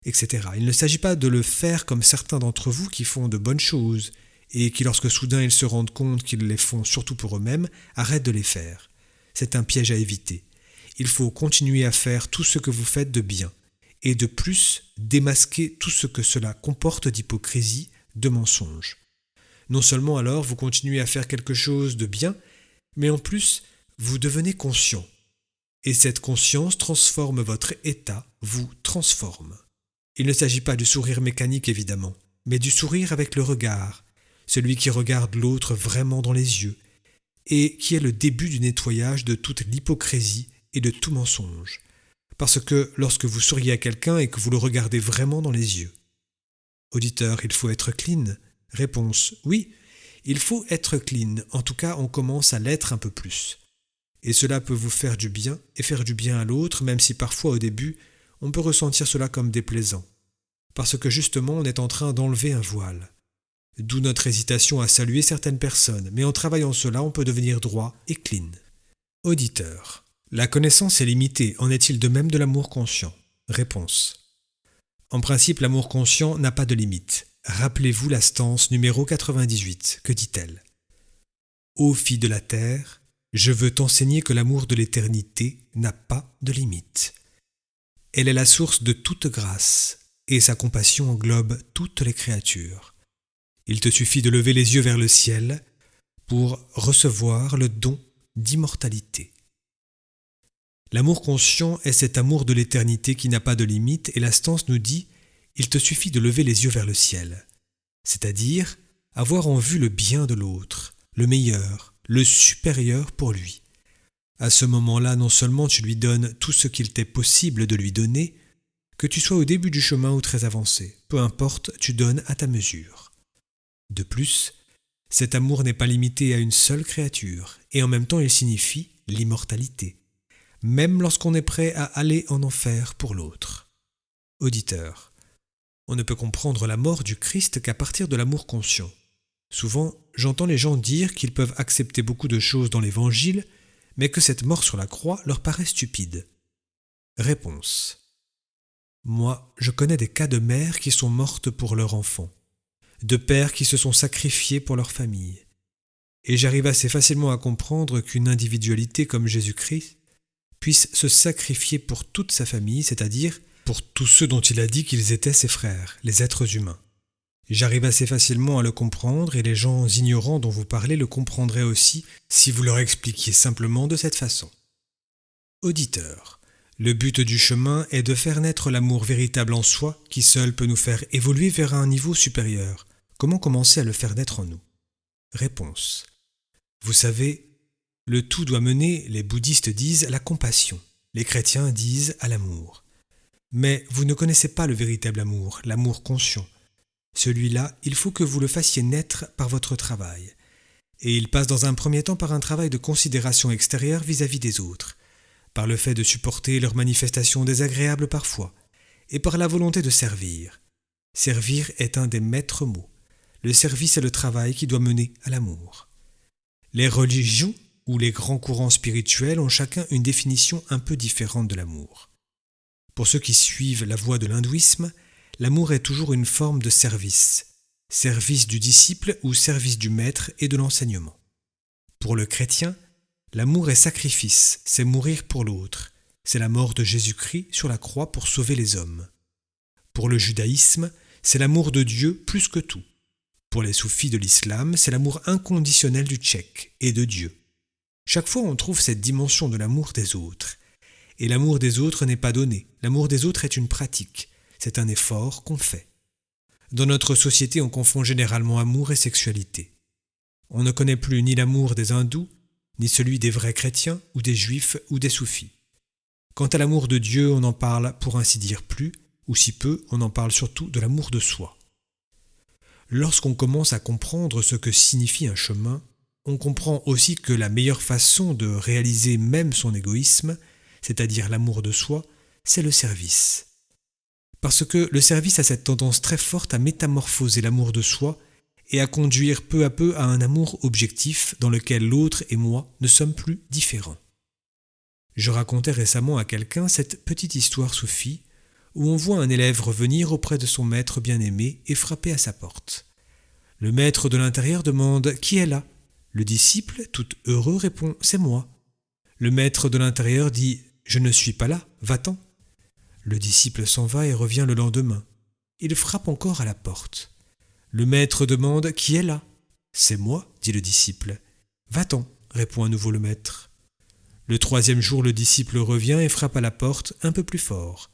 etc. Il ne s'agit pas de le faire comme certains d'entre vous qui font de bonnes choses, et qui lorsque soudain ils se rendent compte qu'ils les font surtout pour eux-mêmes, arrêtent de les faire. C'est un piège à éviter. Il faut continuer à faire tout ce que vous faites de bien, et de plus démasquer tout ce que cela comporte d'hypocrisie, de mensonge. Non seulement alors vous continuez à faire quelque chose de bien, mais en plus vous devenez conscient. Et cette conscience transforme votre état, vous transforme. Il ne s'agit pas du sourire mécanique évidemment, mais du sourire avec le regard, celui qui regarde l'autre vraiment dans les yeux, et qui est le début du nettoyage de toute l'hypocrisie et de tout mensonge. Parce que lorsque vous souriez à quelqu'un et que vous le regardez vraiment dans les yeux. Auditeur, il faut être clean. Réponse, oui, il faut être clean. En tout cas, on commence à l'être un peu plus. Et cela peut vous faire du bien et faire du bien à l'autre, même si parfois au début, on peut ressentir cela comme déplaisant. Parce que justement, on est en train d'enlever un voile. D'où notre hésitation à saluer certaines personnes, mais en travaillant cela, on peut devenir droit et clean. Auditeur. La connaissance est limitée, en est-il de même de l'amour conscient? Réponse. En principe, l'amour conscient n'a pas de limite. Rappelez-vous la stance numéro 98, que dit-elle? Ô fille de la terre, je veux t'enseigner que l'amour de l'éternité n'a pas de limite. Elle est la source de toute grâce, et sa compassion englobe toutes les créatures. Il te suffit de lever les yeux vers le ciel pour recevoir le don d'immortalité. L'amour conscient est cet amour de l'éternité qui n'a pas de limite et la stance nous dit « il te suffit de lever les yeux vers le ciel », c'est-à-dire avoir en vue le bien de l'autre, le meilleur, le supérieur pour lui. À ce moment-là, non seulement tu lui donnes tout ce qu'il t'est possible de lui donner, que tu sois au début du chemin ou très avancé, peu importe, tu donnes à ta mesure. De plus, cet amour n'est pas limité à une seule créature et en même temps il signifie l'immortalité. Même lorsqu'on est prêt à aller en enfer pour l'autre. Auditeur, on ne peut comprendre la mort du Christ qu'à partir de l'amour conscient. Souvent, j'entends les gens dire qu'ils peuvent accepter beaucoup de choses dans l'Évangile, mais que cette mort sur la croix leur paraît stupide. Réponse. Moi, je connais des cas de mères qui sont mortes pour leur enfant, de pères qui se sont sacrifiés pour leur famille. Et j'arrive assez facilement à comprendre qu'une individualité comme Jésus-Christ puisse se sacrifier pour toute sa famille, c'est-à-dire pour tous ceux dont il a dit qu'ils étaient ses frères, les êtres humains. J'arrive assez facilement à le comprendre et les gens ignorants dont vous parlez le comprendraient aussi si vous leur expliquiez simplement de cette façon. Auditeur, le but du chemin est de faire naître l'amour véritable en soi qui seul peut nous faire évoluer vers un niveau supérieur. Comment commencer à le faire naître en nous? Réponse. Vous savez, le tout doit mener, les bouddhistes disent, à la compassion. Les chrétiens disent à l'amour. Mais vous ne connaissez pas le véritable amour, l'amour conscient. Celui-là, il faut que vous le fassiez naître par votre travail. Et il passe dans un premier temps par un travail de considération extérieure vis-à-vis des autres, par le fait de supporter leurs manifestations désagréables parfois, et par la volonté de servir. Servir est un des maîtres mots. Le service est le travail qui doit mener à l'amour. Les religions ou les grands courants spirituels ont chacun une définition un peu différente de l'amour. Pour ceux qui suivent la voie de l'hindouisme, l'amour est toujours une forme de service, service du disciple ou service du maître et de l'enseignement. Pour le chrétien, l'amour est sacrifice, c'est mourir pour l'autre, c'est la mort de Jésus-Christ sur la croix pour sauver les hommes. Pour le judaïsme, c'est l'amour de Dieu plus que tout. Pour les soufis de l'islam, c'est l'amour inconditionnel du tchèque et de Dieu. Chaque fois, on trouve cette dimension de l'amour des autres. Et l'amour des autres n'est pas donné. L'amour des autres est une pratique. C'est un effort qu'on fait. Dans notre société, on confond généralement amour et sexualité. On ne connaît plus ni l'amour des hindous, ni celui des vrais chrétiens ou des juifs ou des soufis. Quant à l'amour de Dieu, on en parle pour ainsi dire plus, ou si peu, on en parle surtout de l'amour de soi. Lorsqu'on commence à comprendre ce que signifie un chemin, on comprend aussi que la meilleure façon de réaliser même son égoïsme, c'est-à-dire l'amour de soi, c'est le service. Parce que le service a cette tendance très forte à métamorphoser l'amour de soi et à conduire peu à peu à un amour objectif dans lequel l'autre et moi ne sommes plus différents. Je racontais récemment à quelqu'un cette petite histoire soufie où on voit un élève revenir auprès de son maître bien-aimé et frapper à sa porte. Le maître de l'intérieur demande « Qui est là ?» Le disciple, tout heureux, répond « C'est moi ». Le maître de l'intérieur dit « Je ne suis pas là, va-t'en ». Le disciple s'en va et revient le lendemain. Il frappe encore à la porte. Le maître demande « Qui est là ?» « C'est moi », dit le disciple. « Va-t'en », répond à nouveau le maître. Le troisième jour, le disciple revient et frappe à la porte un peu plus fort.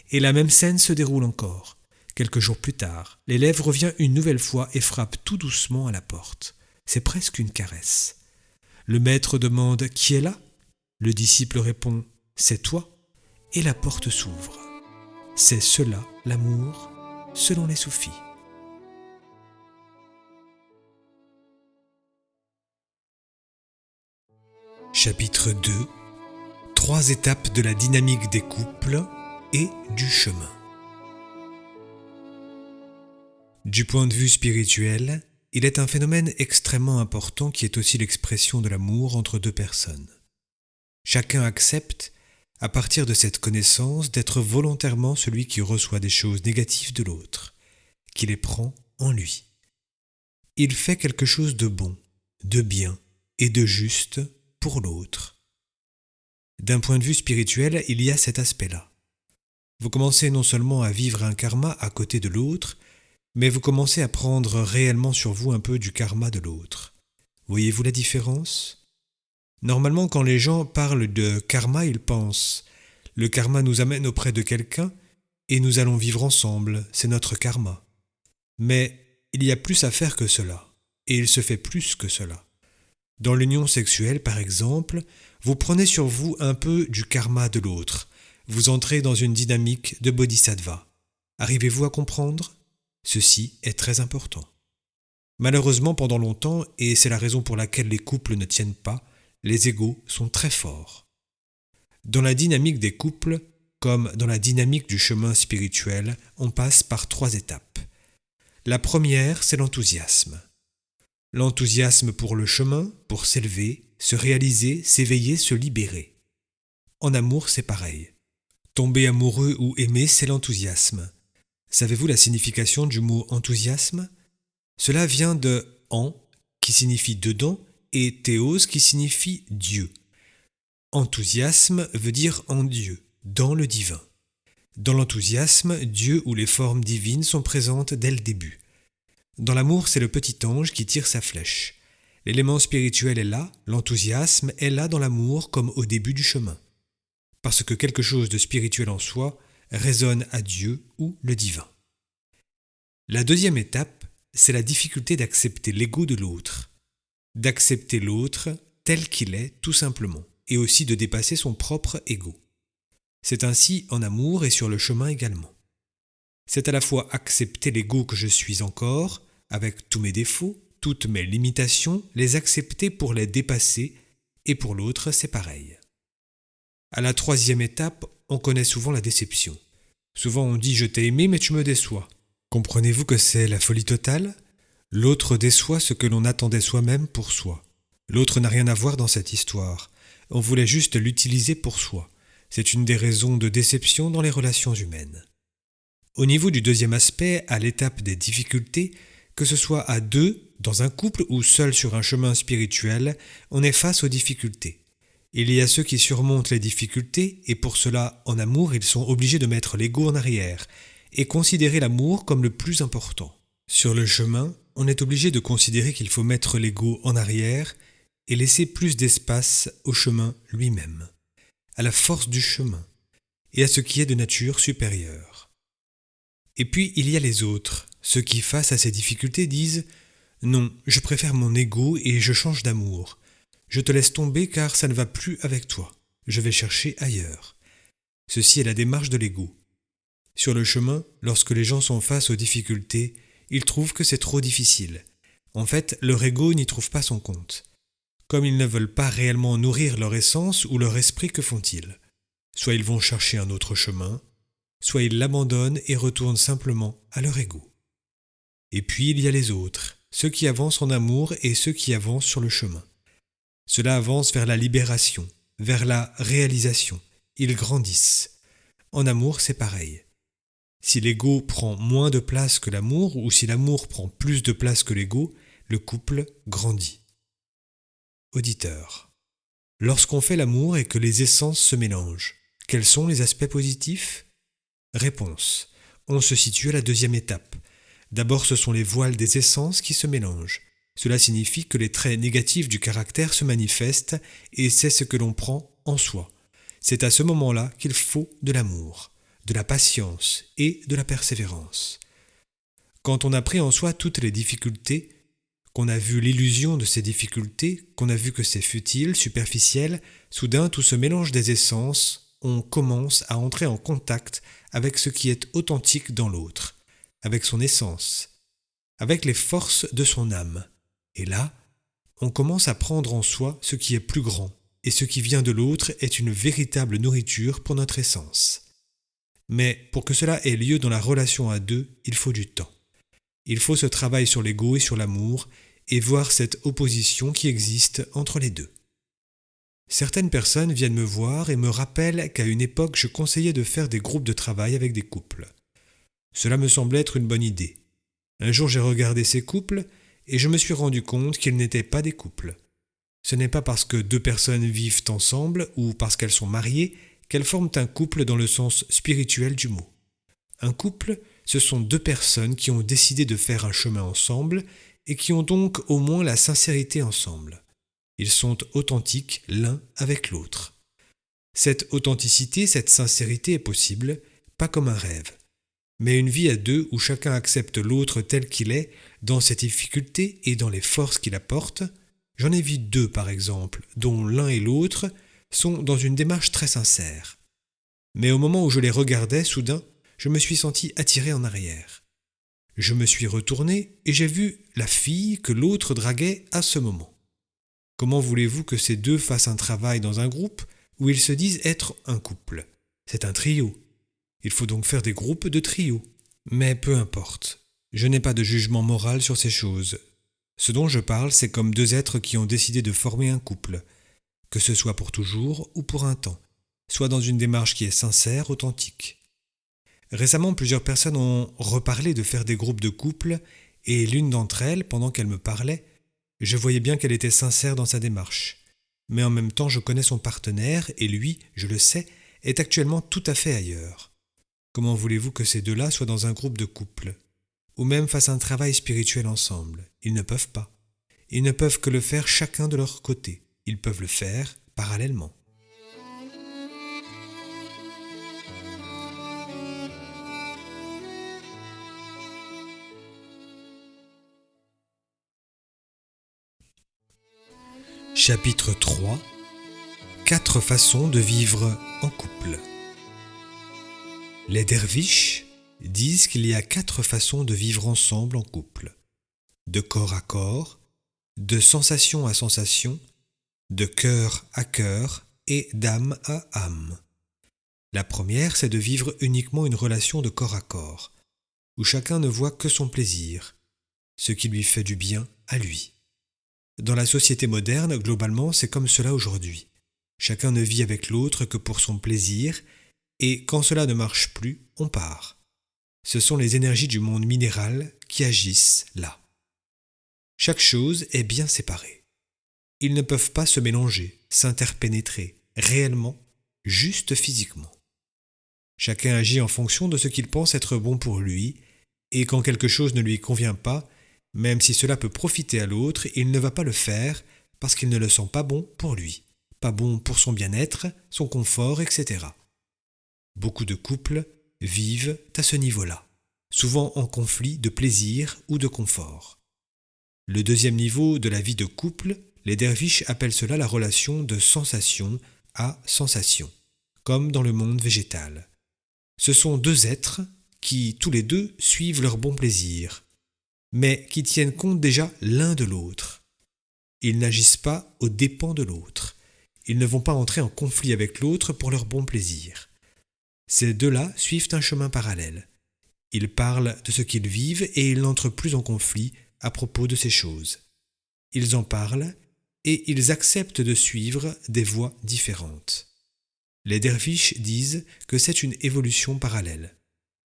Et la même scène se déroule encore. Quelques jours plus tard, l'élève revient une nouvelle fois et frappe tout doucement à la porte. C'est presque une caresse. Le maître demande « Qui est là ?» Le disciple répond « C'est toi » et la porte s'ouvre. C'est cela l'amour selon les soufis. Chapitre 2. 3 étapes de la dynamique des couples et du chemin. Du point de vue spirituel, il est un phénomène extrêmement important qui est aussi l'expression de l'amour entre deux personnes. Chacun accepte, à partir de cette connaissance, d'être volontairement celui qui reçoit des choses négatives de l'autre, qui les prend en lui. Il fait quelque chose de bon, de bien et de juste pour l'autre. D'un point de vue spirituel, il y a cet aspect-là. Vous commencez non seulement à vivre un karma à côté de l'autre, mais vous commencez à prendre réellement sur vous un peu du karma de l'autre. Voyez-vous la différence ? Normalement, quand les gens parlent de karma, ils pensent « le karma nous amène auprès de quelqu'un et nous allons vivre ensemble, c'est notre karma ». Mais il y a plus à faire que cela, et il se fait plus que cela. Dans l'union sexuelle, par exemple, vous prenez sur vous un peu du karma de l'autre. Vous entrez dans une dynamique de bodhisattva. Arrivez-vous à comprendre ? Ceci est très important. Malheureusement, pendant longtemps, et c'est la raison pour laquelle les couples ne tiennent pas, les égos sont très forts. Dans la dynamique des couples, comme dans la dynamique du chemin spirituel, on passe par 3 étapes. La première, c'est l'enthousiasme. L'enthousiasme pour le chemin, pour s'élever, se réaliser, s'éveiller, se libérer. En amour, c'est pareil. Tomber amoureux ou aimer, c'est l'enthousiasme. Savez-vous la signification du mot enthousiasme ? Cela vient de « en » qui signifie « dedans » et « théos » qui signifie « Dieu ». Enthousiasme veut dire « en Dieu », dans le divin. Dans l'enthousiasme, Dieu ou les formes divines sont présentes dès le début. Dans l'amour, c'est le petit ange qui tire sa flèche. L'élément spirituel est là, l'enthousiasme est là dans l'amour comme au début du chemin. Parce que quelque chose de spirituel en soi résonne à Dieu ou le divin. La deuxième étape, c'est la difficulté d'accepter l'ego de l'autre. D'accepter l'autre tel qu'il est, tout simplement, et aussi de dépasser son propre ego. C'est ainsi en amour et sur le chemin également. C'est à la fois accepter l'ego que je suis encore, avec tous mes défauts, toutes mes limitations, les accepter pour les dépasser, et pour l'autre, c'est pareil. À la troisième étape, on connaît souvent la déception. Souvent on dit « je t'ai aimé mais tu me déçois ». Comprenez-vous que c'est la folie totale ? L'autre déçoit ce que l'on attendait soi-même pour soi. L'autre n'a rien à voir dans cette histoire. On voulait juste l'utiliser pour soi. C'est une des raisons de déception dans les relations humaines. Au niveau du deuxième aspect, à l'étape des difficultés, que ce soit à deux, dans un couple ou seul sur un chemin spirituel, on est face aux difficultés. Il y a ceux qui surmontent les difficultés et pour cela, en amour, ils sont obligés de mettre l'ego en arrière et considérer l'amour comme le plus important. Sur le chemin, on est obligé de considérer qu'il faut mettre l'ego en arrière et laisser plus d'espace au chemin lui-même, à la force du chemin et à ce qui est de nature supérieure. Et puis il y a les autres, ceux qui face à ces difficultés disent « Non, je préfère mon ego et je change d'amour. Je te laisse tomber car ça ne va plus avec toi. Je vais chercher ailleurs. » Ceci est la démarche de l'ego. Sur le chemin, lorsque les gens sont face aux difficultés, ils trouvent que c'est trop difficile. En fait, leur ego n'y trouve pas son compte. Comme ils ne veulent pas réellement nourrir leur essence ou leur esprit, que font-ils ? Soit ils vont chercher un autre chemin, soit ils l'abandonnent et retournent simplement à leur ego. Et puis il y a les autres, ceux qui avancent en amour et ceux qui avancent sur le chemin. Cela avance vers la libération, vers la réalisation. Ils grandissent. En amour, c'est pareil. Si l'ego prend moins de place que l'amour, ou si l'amour prend plus de place que l'ego, le couple grandit. Auditeur. Lorsqu'on fait l'amour et que les essences se mélangent, quels sont les aspects positifs ? Réponse. On se situe à la deuxième étape. D'abord, ce sont les voiles des essences qui se mélangent. Cela signifie que les traits négatifs du caractère se manifestent et c'est ce que l'on prend en soi. C'est à ce moment-là qu'il faut de l'amour, de la patience et de la persévérance. Quand on a pris en soi toutes les difficultés, qu'on a vu l'illusion de ces difficultés, qu'on a vu que c'est futile, superficiel, soudain tout ce mélange des essences, on commence à entrer en contact avec ce qui est authentique dans l'autre, avec son essence, avec les forces de son âme. Et là, on commence à prendre en soi ce qui est plus grand, et ce qui vient de l'autre est une véritable nourriture pour notre essence. Mais pour que cela ait lieu dans la relation à deux, il faut du temps. Il faut ce travail sur l'ego et sur l'amour, et voir cette opposition qui existe entre les deux. Certaines personnes viennent me voir et me rappellent qu'à une époque je conseillais de faire des groupes de travail avec des couples. Cela me semblait être une bonne idée. Un jour j'ai regardé ces couples et je me suis rendu compte qu'ils n'étaient pas des couples. Ce n'est pas parce que deux personnes vivent ensemble ou parce qu'elles sont mariées qu'elles forment un couple dans le sens spirituel du mot. Un couple, ce sont deux personnes qui ont décidé de faire un chemin ensemble et qui ont donc au moins la sincérité ensemble. Ils sont authentiques l'un avec l'autre. Cette authenticité, cette sincérité est possible, pas comme un rêve, mais une vie à deux où chacun accepte l'autre tel qu'il est, dans ses difficultés et dans les forces qu'il apporte. J'en ai vu deux par exemple, dont l'un et l'autre sont dans une démarche très sincère. Mais au moment où je les regardais, soudain, je me suis senti attiré en arrière. Je me suis retourné et j'ai vu la fille que l'autre draguait à ce moment. Comment voulez-vous que ces deux fassent un travail dans un groupe où ils se disent être un couple ? C'est un trio. Il faut donc faire des groupes de trio. Mais peu importe. Je n'ai pas de jugement moral sur ces choses. Ce dont je parle, c'est comme deux êtres qui ont décidé de former un couple, que ce soit pour toujours ou pour un temps, soit dans une démarche qui est sincère, authentique. Récemment, plusieurs personnes ont reparlé de faire des groupes de couples et l'une d'entre elles, pendant qu'elle me parlait, je voyais bien qu'elle était sincère dans sa démarche. Mais en même temps, je connais son partenaire et lui, je le sais, est actuellement tout à fait ailleurs. Comment voulez-vous que ces deux-là soient dans un groupe de couple ? Ou même fassent un travail spirituel ensemble ? Ils ne peuvent pas. Ils ne peuvent que le faire chacun de leur côté. Ils peuvent le faire parallèlement. Chapitre 3. 4 façons de vivre en couple. Les derviches disent qu'il y a 4 façons de vivre ensemble en couple. De corps à corps, de sensation à sensation, de cœur à cœur et d'âme à âme. La première, c'est de vivre uniquement une relation de corps à corps, où chacun ne voit que son plaisir, ce qui lui fait du bien à lui. Dans la société moderne, globalement, c'est comme cela aujourd'hui. Chacun ne vit avec l'autre que pour son plaisir, et quand cela ne marche plus, on part. Ce sont les énergies du monde minéral qui agissent là. Chaque chose est bien séparée. Ils ne peuvent pas se mélanger, s'interpénétrer, réellement, juste physiquement. Chacun agit en fonction de ce qu'il pense être bon pour lui, et quand quelque chose ne lui convient pas, même si cela peut profiter à l'autre, il ne va pas le faire parce qu'il ne le sent pas bon pour lui, pas bon pour son bien-être, son confort, etc. Beaucoup de couples vivent à ce niveau-là. souvent en conflit de plaisir ou de confort. Le deuxième niveau de la vie de couple, les derviches appellent cela la relation de sensation à sensation, comme dans le monde végétal. Ce sont deux êtres qui, tous les deux, suivent leur bon plaisir, mais qui tiennent compte déjà l'un de l'autre. Ils n'agissent pas aux dépens de l'autre. Ils ne vont pas entrer en conflit avec l'autre pour leur bon plaisir. Ces deux-là suivent un chemin parallèle. Ils parlent de ce qu'ils vivent et ils n'entrent plus en conflit à propos de ces choses. Ils en parlent et ils acceptent de suivre des voies différentes. Les derviches disent que c'est une évolution parallèle.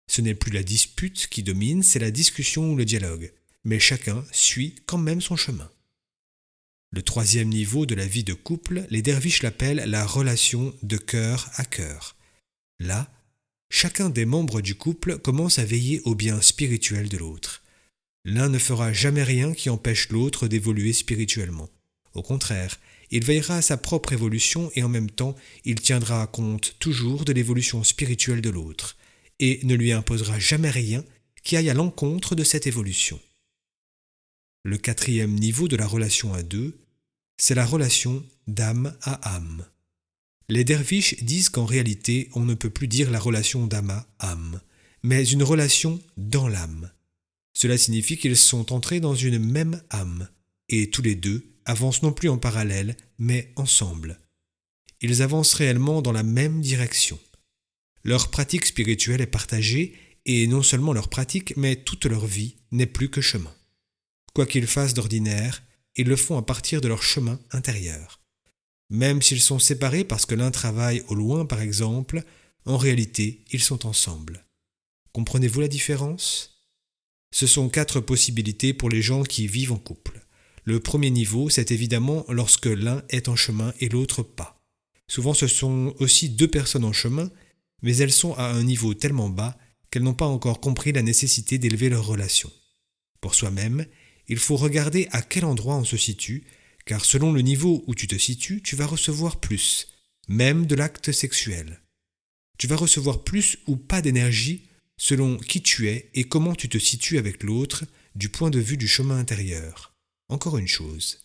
Ce n'est plus la dispute qui domine, c'est la discussion ou le dialogue, mais chacun suit quand même son chemin. Le troisième niveau de la vie de couple, les derviches l'appellent la relation de cœur à cœur. Là, chacun des membres du couple commence à veiller au bien spirituel de l'autre. L'un ne fera jamais rien qui empêche l'autre d'évoluer spirituellement. Au contraire, il veillera à sa propre évolution et en même temps, il tiendra compte toujours de l'évolution spirituelle de l'autre et ne lui imposera jamais rien qui aille à l'encontre de cette évolution. Le quatrième niveau de la relation à deux, c'est la relation d'âme à âme. Les derviches disent qu'en réalité, on ne peut plus dire la relation d'âme à âme, mais une relation dans l'âme. Cela signifie qu'ils sont entrés dans une même âme, et tous les deux avancent non plus en parallèle, mais ensemble. Ils avancent réellement dans la même direction. Leur pratique spirituelle est partagée, et non seulement leur pratique, mais toute leur vie n'est plus que chemin. Quoi qu'ils fassent d'ordinaire, ils le font à partir de leur chemin intérieur. Même s'ils sont séparés parce que l'un travaille au loin par exemple, en réalité, ils sont ensemble. Comprenez-vous la différence ? Ce sont 4 possibilités pour les gens qui vivent en couple. Le premier niveau, c'est évidemment lorsque l'un est en chemin et l'autre pas. Souvent ce sont aussi 2 personnes en chemin, mais elles sont à un niveau tellement bas qu'elles n'ont pas encore compris la nécessité d'élever leur relation. Pour soi-même, il faut regarder à quel endroit on se situe, car selon le niveau où tu te situes, tu vas recevoir plus, même de l'acte sexuel. Tu vas recevoir plus ou pas d'énergie selon qui tu es et comment tu te situes avec l'autre du point de vue du chemin intérieur. Encore une chose.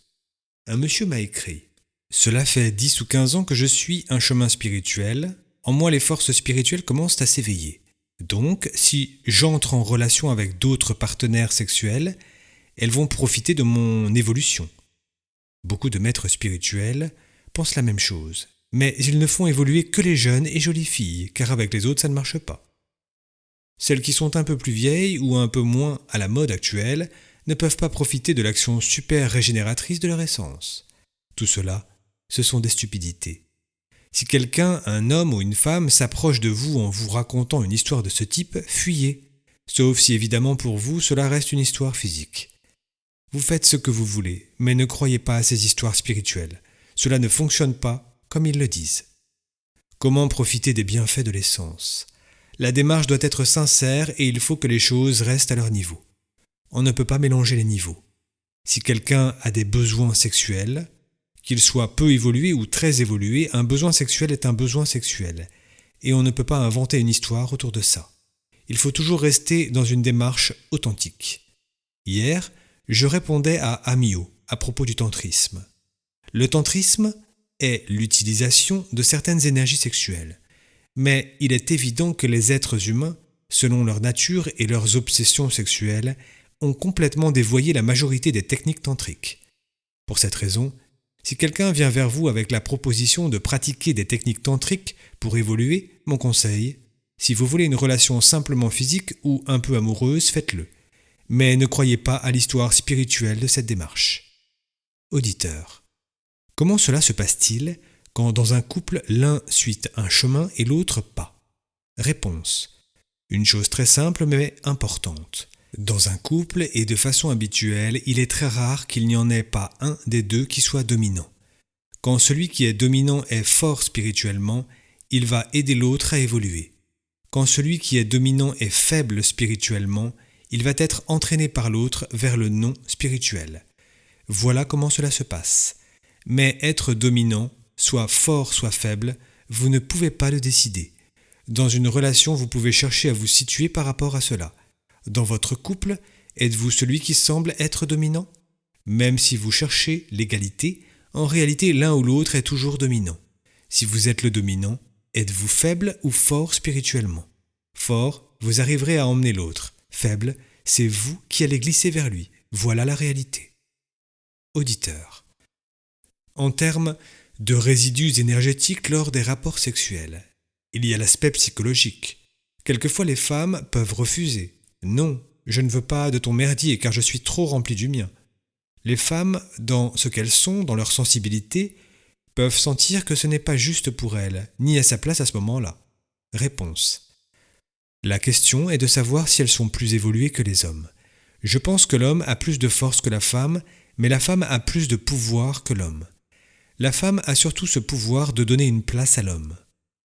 Un monsieur m'a écrit « Cela fait 10 ou 15 ans que je suis un chemin spirituel. En moi, les forces spirituelles commencent à s'éveiller. Donc, si j'entre en relation avec d'autres partenaires sexuels, elles vont profiter de mon évolution. » Beaucoup de maîtres spirituels pensent la même chose, mais ils ne font évoluer que les jeunes et jolies filles, car avec les autres ça ne marche pas. Celles qui sont un peu plus vieilles ou un peu moins à la mode actuelle ne peuvent pas profiter de l'action super régénératrice de leur essence. Tout cela, ce sont des stupidités. Si quelqu'un, un homme ou une femme, s'approche de vous en vous racontant une histoire de ce type, fuyez, sauf si évidemment pour vous cela reste une histoire physique. Vous faites ce que vous voulez, mais ne croyez pas à ces histoires spirituelles. Cela ne fonctionne pas comme ils le disent. Comment profiter des bienfaits de l'essence ? La démarche doit être sincère et il faut que les choses restent à leur niveau. On ne peut pas mélanger les niveaux. Si quelqu'un a des besoins sexuels, qu'il soit peu évolué ou très évolué, un besoin sexuel est un besoin sexuel. Et on ne peut pas inventer une histoire autour de ça. Il faut toujours rester dans une démarche authentique. Hier, je répondais à Amio à propos du tantrisme. Le tantrisme est l'utilisation de certaines énergies sexuelles. Mais il est évident que les êtres humains, selon leur nature et leurs obsessions sexuelles, ont complètement dévoyé la majorité des techniques tantriques. Pour cette raison, si quelqu'un vient vers vous avec la proposition de pratiquer des techniques tantriques pour évoluer, mon conseil, si vous voulez une relation simplement physique ou un peu amoureuse, faites-le. Mais ne croyez pas à l'histoire spirituelle de cette démarche. Auditeur, comment cela se passe-t-il quand dans un couple l'un suit un chemin et l'autre pas ? Réponse. Une chose très simple mais importante. Dans un couple et de façon habituelle, il est très rare qu'il n'y en ait pas un des deux qui soit dominant. Quand celui qui est dominant est fort spirituellement, il va aider l'autre à évoluer. Quand celui qui est dominant est faible spirituellement, il va être entraîné par l'autre vers le non spirituel. Voilà comment cela se passe. Mais être dominant, soit fort, soit faible, vous ne pouvez pas le décider. Dans une relation, vous pouvez chercher à vous situer par rapport à cela. Dans votre couple, êtes-vous celui qui semble être dominant? Même si vous cherchez l'égalité, en réalité l'un ou l'autre est toujours dominant. Si vous êtes le dominant, êtes-vous faible ou fort spirituellement? Fort, vous arriverez à emmener l'autre. Faible, c'est vous qui allez glisser vers lui. Voilà la réalité. Auditeur. En termes de résidus énergétiques lors des rapports sexuels, il y a l'aspect psychologique. Quelquefois les femmes peuvent refuser. Non, je ne veux pas de ton merdier car je suis trop rempli du mien. Les femmes, dans ce qu'elles sont, dans leur sensibilité, peuvent sentir que ce n'est pas juste pour elles, ni à sa place à ce moment-là. Réponse. La question est de savoir si elles sont plus évoluées que les hommes. Je pense que l'homme a plus de force que la femme, mais la femme a plus de pouvoir que l'homme. La femme a surtout ce pouvoir de donner une place à l'homme.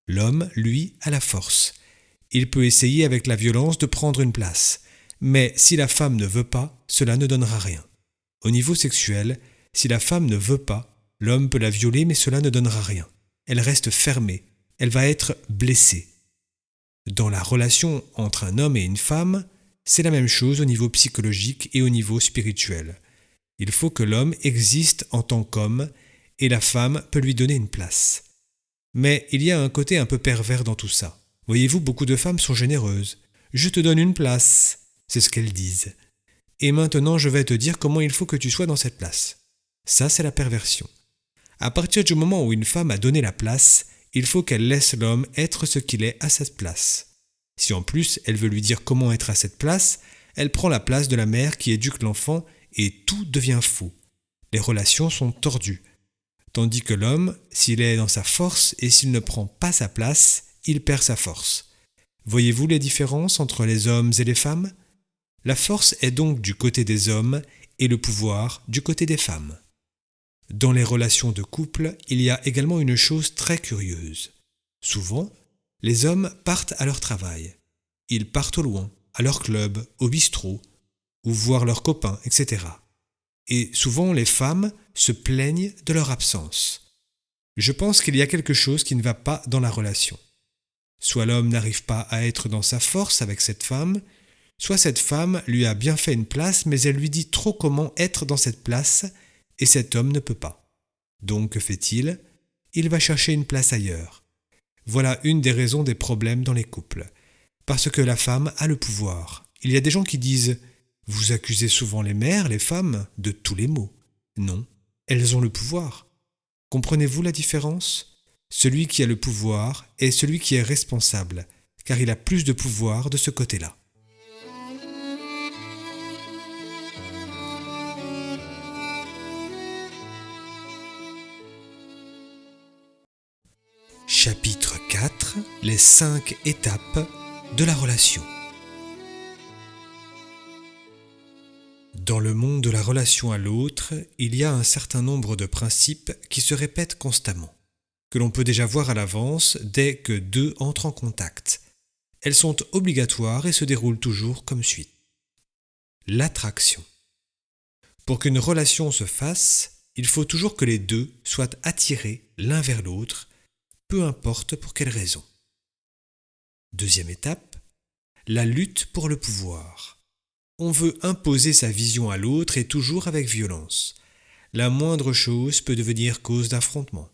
L'homme, lui, a la force. Il peut essayer avec la violence de prendre une place. Mais si la femme ne veut pas, cela ne donnera rien. Au niveau sexuel, si la femme ne veut pas, l'homme peut la violer mais cela ne donnera rien. Elle reste fermée, elle va être blessée. Dans la relation entre un homme et une femme, c'est la même chose au niveau psychologique et au niveau spirituel. Il faut que l'homme existe en tant qu'homme et la femme peut lui donner une place. Mais il y a un côté un peu pervers dans tout ça. Voyez-vous, beaucoup de femmes sont généreuses. « Je te donne une place », c'est ce qu'elles disent. Et maintenant je vais te dire comment il faut que tu sois dans cette place. Ça, c'est la perversion. À partir du moment où une femme a donné la place, il faut qu'elle laisse l'homme être ce qu'il est à cette place. Si en plus elle veut lui dire comment être à cette place, elle prend la place de la mère qui éduque l'enfant et tout devient faux. Les relations sont tordues. Tandis que l'homme, s'il est dans sa force et s'il ne prend pas sa place, il perd sa force. Voyez-vous les différences entre les hommes et les femmes? La force est donc du côté des hommes et le pouvoir du côté des femmes. Dans les relations de couple, il y a également une chose très curieuse. Souvent, les hommes partent à leur travail. Ils partent au loin, à leur club, au bistrot, ou voir leurs copains, etc. Et souvent, les femmes se plaignent de leur absence. Je pense qu'il y a quelque chose qui ne va pas dans la relation. Soit l'homme n'arrive pas à être dans sa force avec cette femme, soit cette femme lui a bien fait une place, mais elle lui dit trop comment être dans cette place, et cet homme ne peut pas. Donc que fait-il? Il va chercher une place ailleurs. Voilà une des raisons des problèmes dans les couples. Parce que la femme a le pouvoir. Il y a des gens qui disent « Vous accusez souvent les mères, les femmes, de tous les maux. » Non, elles ont le pouvoir. Comprenez-vous la différence? Celui qui a le pouvoir est celui qui est responsable, car il a plus de pouvoir de ce côté-là. Chapitre 4. Les 5 étapes de la relation. Dans le monde de la relation à l'autre, il y a un certain nombre de principes qui se répètent constamment, que l'on peut déjà voir à l'avance dès que deux entrent en contact. Elles sont obligatoires et se déroulent toujours comme suit. L'attraction. Pour qu'une relation se fasse, il faut toujours que les deux soient attirés l'un vers l'autre, peu importe pour quelle raison. Deuxième étape, la lutte pour le pouvoir. On veut imposer sa vision à l'autre et toujours avec violence. La moindre chose peut devenir cause d'affrontement.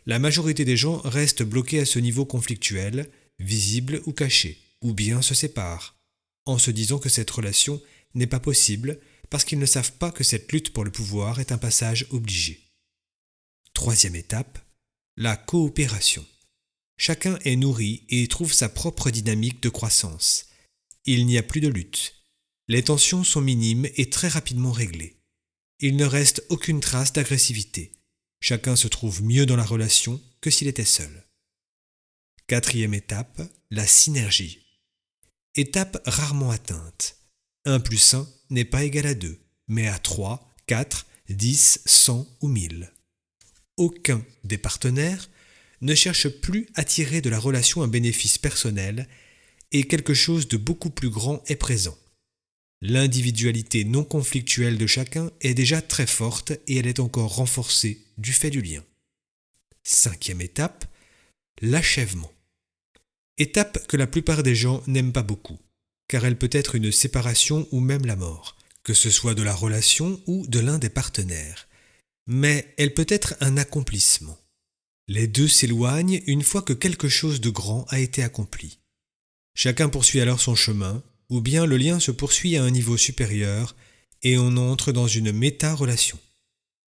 La majorité des gens restent bloqués à ce niveau conflictuel, visible ou caché, ou bien se séparent, en se disant que cette relation n'est pas possible parce qu'ils ne savent pas que cette lutte pour le pouvoir est un passage obligé. Troisième étape, la coopération. Chacun est nourri et trouve sa propre dynamique de croissance. Il n'y a plus de lutte. Les tensions sont minimes et très rapidement réglées. Il ne reste aucune trace d'agressivité. Chacun se trouve mieux dans la relation que s'il était seul. Quatrième étape, la synergie. Étape rarement atteinte. 1 plus 1 n'est pas égal à 2, mais à 3, 4, 10, 100 ou 1000. Aucun des partenaires ne cherche plus à tirer de la relation un bénéfice personnel et quelque chose de beaucoup plus grand est présent. L'individualité non conflictuelle de chacun est déjà très forte et elle est encore renforcée du fait du lien. Cinquième étape, l'achèvement. Étape que la plupart des gens n'aiment pas beaucoup, car elle peut être une séparation ou même la mort, que ce soit de la relation ou de l'un des partenaires. Mais elle peut être un accomplissement. Les deux s'éloignent une fois que quelque chose de grand a été accompli. Chacun poursuit alors son chemin, ou bien le lien se poursuit à un niveau supérieur et on entre dans une méta-relation.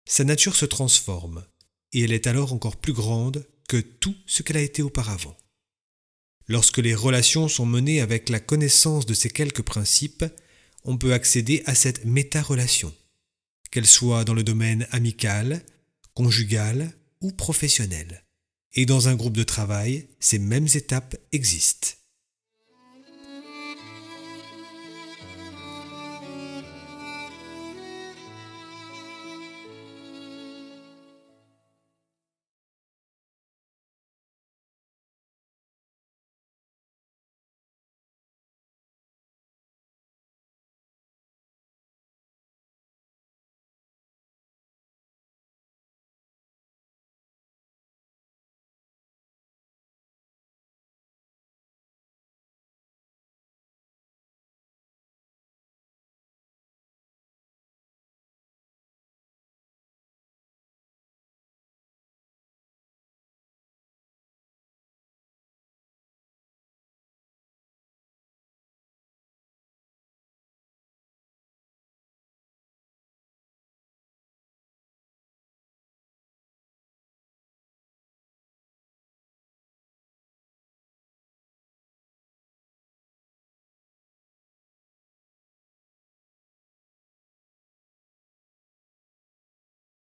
Sa nature se transforme, et elle est alors encore plus grande que tout ce qu'elle a été auparavant. Lorsque les relations sont menées avec la connaissance de ces quelques principes, on peut accéder à cette méta-relation, qu'elle soit dans le domaine amical, conjugal ou professionnel. Et dans un groupe de travail, ces mêmes étapes existent.